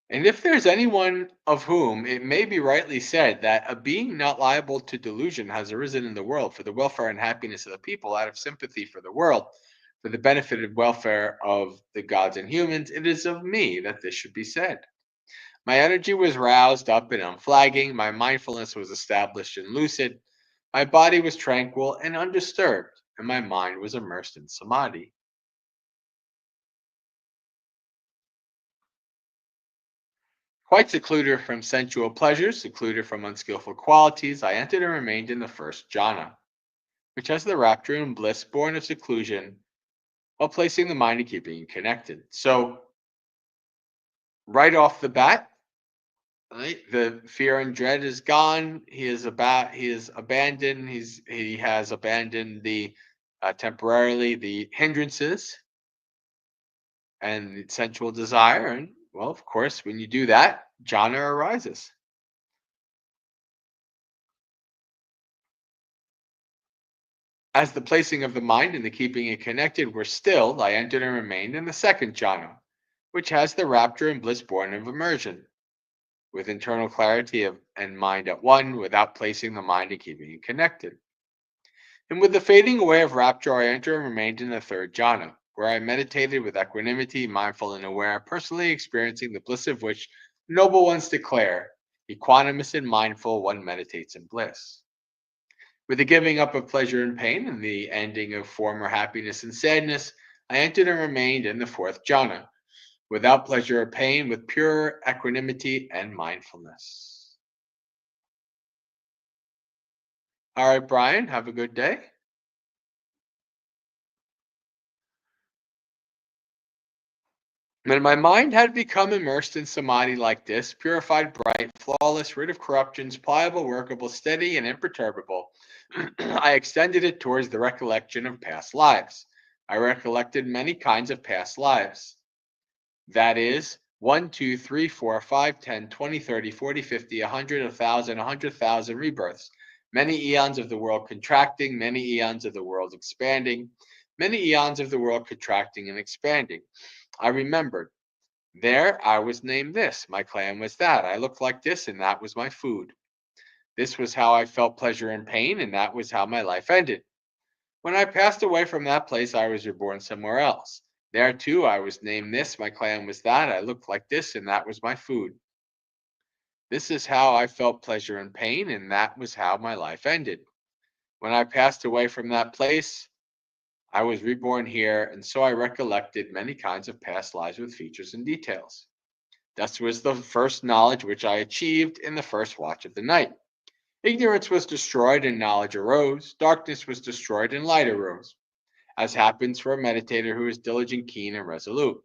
And if there's anyone of whom it may be rightly said that a being not liable to delusion has arisen in the world for the welfare and happiness of the people, out of sympathy for the world, for the benefit and welfare of the gods and humans, it is of me that this should be said. My energy was roused up and unflagging, my mindfulness was established and lucid, my body was tranquil and undisturbed, and my mind was immersed in samadhi. Quite secluded from sensual pleasures, secluded from unskillful qualities, I entered and remained in the first jhana, which has the rapture and bliss born of seclusion, while placing the mind and keeping it connected. So, right off the bat, right, the fear and dread is gone. He has abandoned the temporarily the hindrances and the sensual desire, and well, of course, when you do that, jhana arises. As the placing of the mind and the keeping it connected were stilled, I entered and remained in the second jhana, which has the rapture and bliss born of immersion, with internal clarity and mind at one, without placing the mind and keeping it connected. And with the fading away of rapture, I entered and remained in the third jhana, where I meditated with equanimity, mindful and aware, personally experiencing the bliss of which noble ones declare, equanimous and mindful, one meditates in bliss. With the giving up of pleasure and pain and the ending of former happiness and sadness, I entered and remained in the fourth jhana, without pleasure or pain, with pure equanimity and mindfulness. All right, Brian, have a good day. When my mind had become immersed in samadhi like this, purified, bright, flawless, rid of corruptions, pliable, workable, steady, and imperturbable, I extended it towards the recollection of past lives. I recollected many kinds of past lives. That is 1, 2, 3, 4, 5, 10, 20, 30, 40, 50, 100, 1,000, 100,000 rebirths. Many eons of the world contracting, many eons of the world expanding, many eons of the world contracting and expanding. I remembered. There I was named this, my clan was that, I looked like this, and that was my food. This was how I felt pleasure and pain, and that was how my life ended. When I passed away from that place, I was reborn somewhere else. There too I was named this, my clan was that, I looked like this, and that was my food. This is how I felt pleasure and pain, and that was how my life ended. When I passed away from that place, I was reborn here, and so I recollected many kinds of past lives with features and details. Thus was the first knowledge which I achieved in the first watch of the night. Ignorance was destroyed and knowledge arose. Darkness was destroyed and light arose, as happens for a meditator who is diligent, keen, and resolute.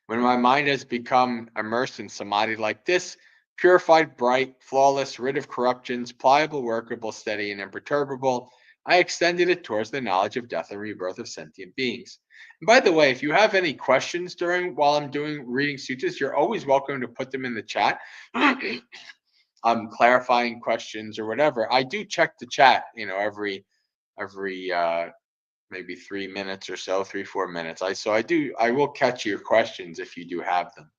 When my mind has become immersed in samadhi like this, purified, bright, flawless, rid of corruptions, pliable, workable, steady, and imperturbable, I extended it towards the knowledge of death and rebirth of sentient beings. And by the way, if you have any questions while I'm doing reading suttas, you're always welcome to put them in the chat. Clarifying questions or whatever. I do check the chat, every maybe 3 minutes or so, 3 4 minutes. I will catch your questions if you do have them.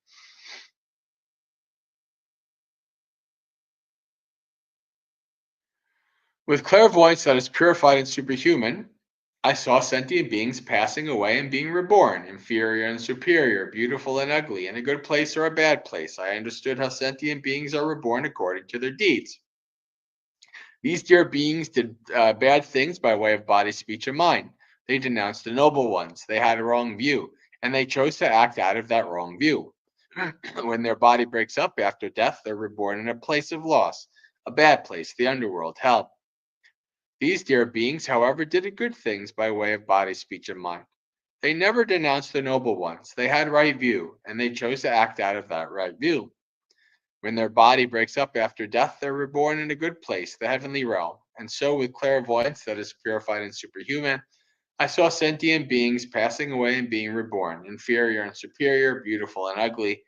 With clairvoyance that is purified and superhuman, I saw sentient beings passing away and being reborn, inferior and superior, beautiful and ugly, in a good place or a bad place. I understood how sentient beings are reborn according to their deeds. These dear beings did bad things by way of body, speech, and mind. They denounced the noble ones. They had a wrong view, and they chose to act out of that wrong view. When their body breaks up after death, they're reborn in a place of loss, a bad place, the underworld, hell. These dear beings, however, did good things by way of body, speech, and mind. They never denounced the noble ones. They had right view, and they chose to act out of that right view. When their body breaks up after death, they're reborn in a good place, the heavenly realm. And so, with clairvoyance that is purified and superhuman, I saw sentient beings passing away and being reborn, inferior and superior, beautiful and ugly,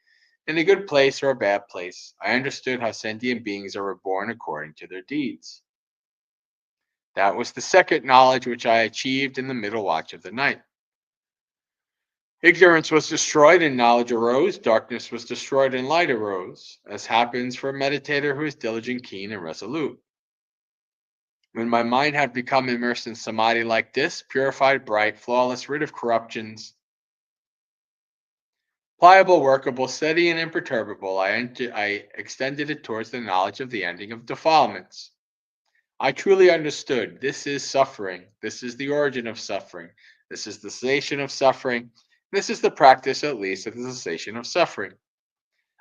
in a good place or a bad place. I understood how sentient beings are reborn according to their deeds. That was the second knowledge which I achieved in the middle watch of the night. Ignorance was destroyed and knowledge arose. Darkness was destroyed and light arose, as happens for a meditator who is diligent, keen, and resolute. When my mind had become immersed in samadhi like this, purified, bright, flawless, rid of corruptions, pliable, workable, steady, and imperturbable, I extended it towards the knowledge of the ending of defilements. I truly understood this is suffering. This is the origin of suffering. This is the cessation of suffering. This is the practice, at least, of the cessation of suffering.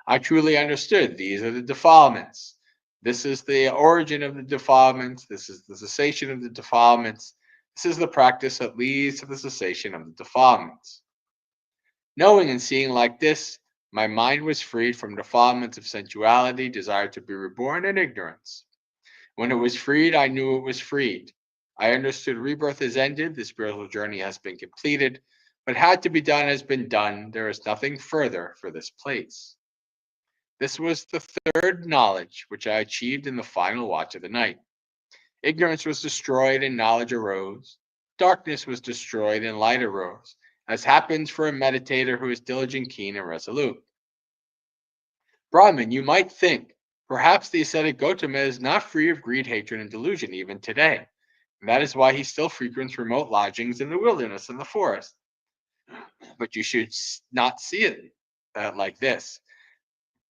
I truly understood these are the defilements. This is the origin of the defilements. This is the cessation of the defilements. This is the practice that leads to the cessation of the defilements. Knowing and seeing like this, my mind was freed from defilements of sensuality, desire to be reborn, and ignorance. When it was freed, I knew it was freed. I understood rebirth is ended, the spiritual journey has been completed. What had to be done has been done. There is nothing further for this place. This was the third knowledge which I achieved in the final watch of the night. Ignorance was destroyed and knowledge arose. Darkness was destroyed and light arose, as happens for a meditator who is diligent, keen, and resolute. Brahman, you might think, perhaps the ascetic Gautama is not free of greed, hatred, and delusion even today. And that is why he still frequents remote lodgings in the wilderness and the forest. But you should not see it like this.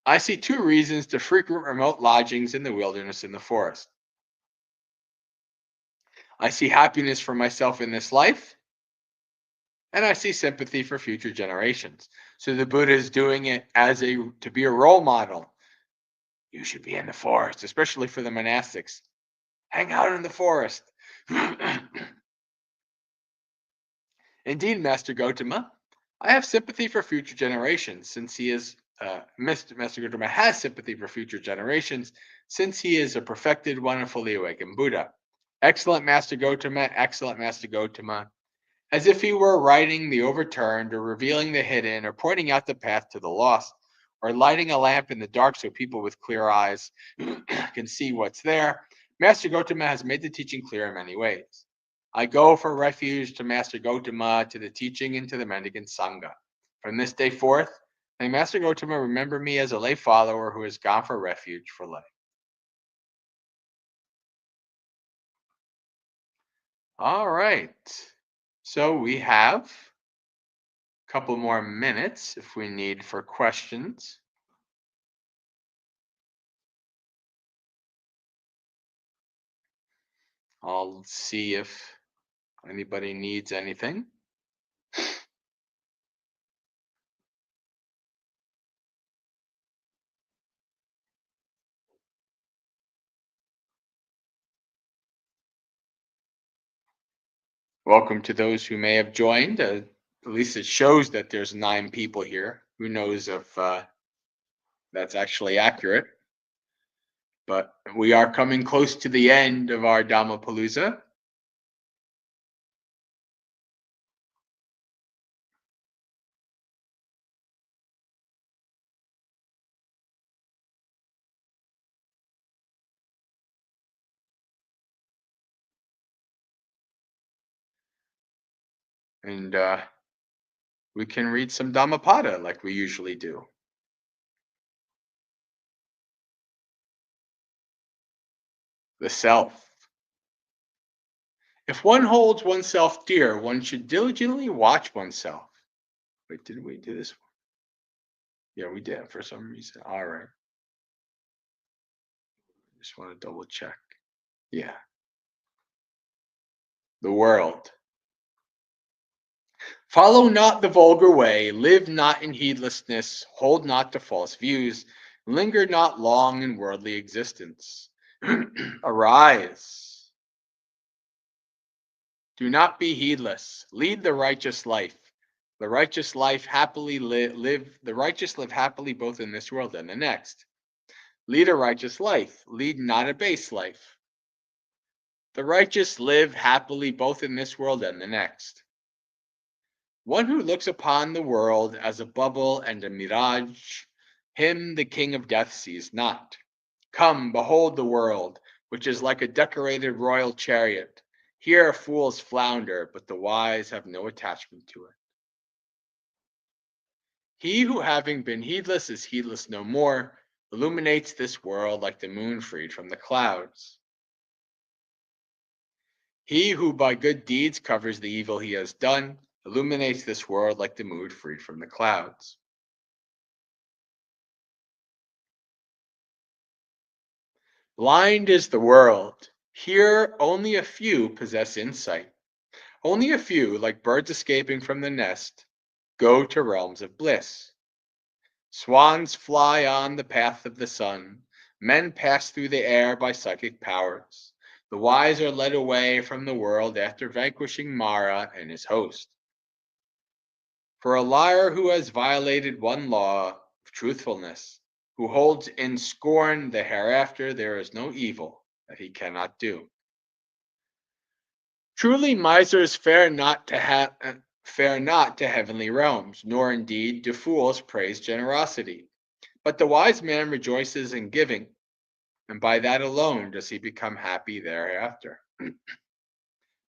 I see two reasons to frequent remote lodgings in the wilderness and the forest. I see happiness for myself in this life, and I see sympathy for future generations. So the Buddha is doing it as to be a role model. You should be in the forest, especially for the monastics. Hang out in the forest. Indeed, Master Gotama, I have sympathy for future generations since he is Master Gotama has sympathy for future generations since he is a perfected one and fully awakened Buddha. Excellent Master Gotama, excellent Master Gotama. As if he were writing the overturned or revealing the hidden or pointing out the path to the lost or lighting a lamp in the dark so people with clear eyes can see what's there. Master Gotama has made the teaching clear in many ways. I go for refuge to Master Gotama, to the teaching, and to the mendicant Sangha. From this day forth, may Master Gotama remember me as a lay follower who has gone for refuge for life. All right. So we have a couple more minutes if we need for questions. I'll see if anybody needs anything. Welcome to those who may have joined. At least it shows that there's 9 people here. Who knows if that's actually accurate? But we are coming close to the end of our Dhammapalooza. And we can read some Dhammapada like we usually do. The self. If one holds oneself dear, one should diligently watch oneself. Wait, did we do this? Yeah, we did for some reason. All right. Just want to double check. Yeah. The world. Follow not the vulgar way, live not in heedlessness, hold not to false views, linger not long in worldly existence. Arise. Do not be heedless. Lead the righteous life. The righteous life happily live. The righteous live happily both in this world and the next. Lead a righteous life. Lead not a base life. The righteous live happily both in this world and the next. One who looks upon the world as a bubble and a mirage, him the king of death sees not. Come, behold the world, which is like a decorated royal chariot. Here fools flounder, but the wise have no attachment to it. He who, having been heedless, is heedless no more, illuminates this world like the moon freed from the clouds. He who by good deeds covers the evil he has done, illuminates this world like the moon freed from the clouds. Blind is the world. Here only a few possess insight. Only a few, like birds escaping from the nest, go to realms of bliss. Swans fly on the path of the sun. Men pass through the air by psychic powers. The wise are led away from the world after vanquishing Mara and his host. For a liar who has violated one law of truthfulness, who holds in scorn the hereafter, there is no evil that he cannot do. Truly, misers fare not to heavenly realms, nor indeed do fools praise generosity. But the wise man rejoices in giving, and by that alone does he become happy thereafter.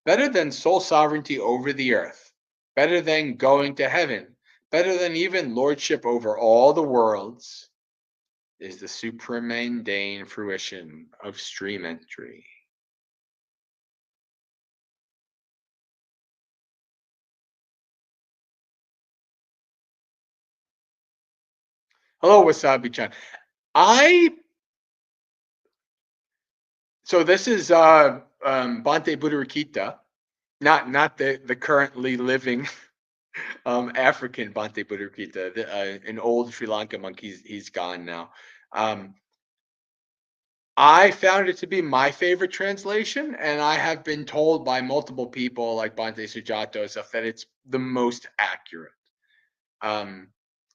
Better than sole sovereignty over the earth, better than going to heaven, better than even lordship over all the worlds, is the supramundane fruition of stream entry. Hello, Wasabi-chan. I So this is Bhante Buddharakita, not the currently living African Bhante Buddharakita, an old Sri Lanka monk. He's gone now. Um, I found it to be my favorite translation, and I have been told by multiple people like Bhante Sujato and stuff that it's the most accurate.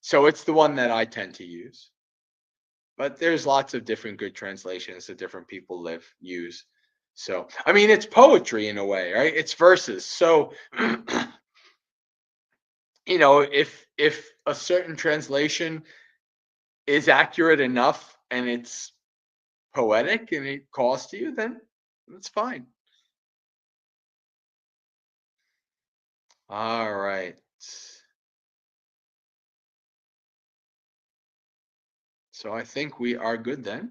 So it's the one that I tend to use. But there's lots of different good translations that different people use. So, I mean, it's poetry in a way, right? It's verses. So, if a certain translation is accurate enough and it's poetic and it calls to you, then that's fine. All right. So I think we are good then.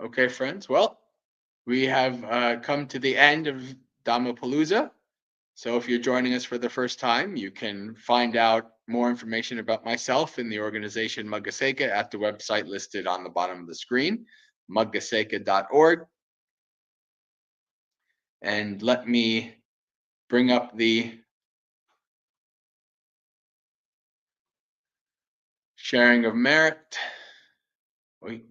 Okay, friends. Well, we have come to the end of Dhammapalooza. So if you're joining us for the first time, you can find out more information about myself and the organization Maggaseka at the website listed on the bottom of the screen, maggaseka.org. And let me bring up the sharing of merit. Wait.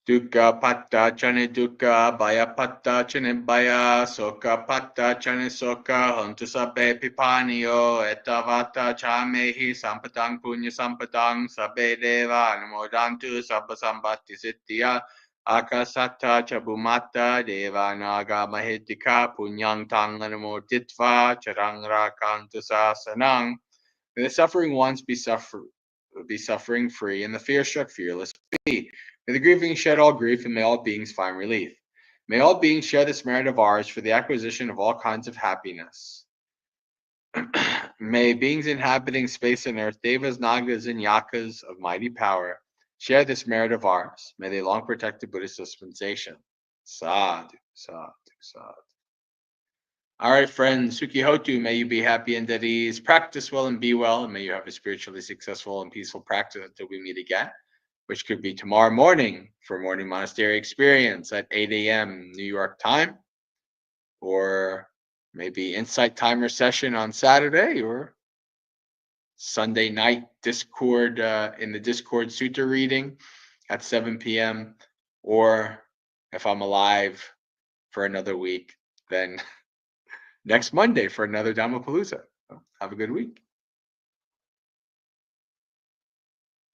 Dukkha patta chane dukkha, baya patta chane baya, soka patta chane soka, hontu sabbe pipaniyo, etavata chamehi sampatang punya sampatang, sabbe deva anumodantu sabba sambatti siddhya, Akasata Chabumata Deva Naga Mahitika Punyang Tanganamo Titva Charangra Kantusasanang. May the suffering ones be suffering free, and the fear struck fearless be. May the grieving shed all grief, and may all beings find relief. May all beings share this merit of ours for the acquisition of all kinds of happiness. May beings inhabiting space and earth, devas, nagas, and yakas of mighty power, share this merit of ours. May they long protect the Buddhist dispensation. Sadhu, sadhu, sadhu. All right, friends, Sukihotu, may you be happy and at ease. Practice well and be well, and may you have a spiritually successful and peaceful practice until we meet again, which could be tomorrow morning for morning monastery experience at 8 a.m. New York time, or maybe insight timer session on Saturday, or Sunday night Discord in the Discord Sutta reading at 7 p.m. Or if I'm alive for another week, then next Monday for another Dhammapalooza. Have a good week.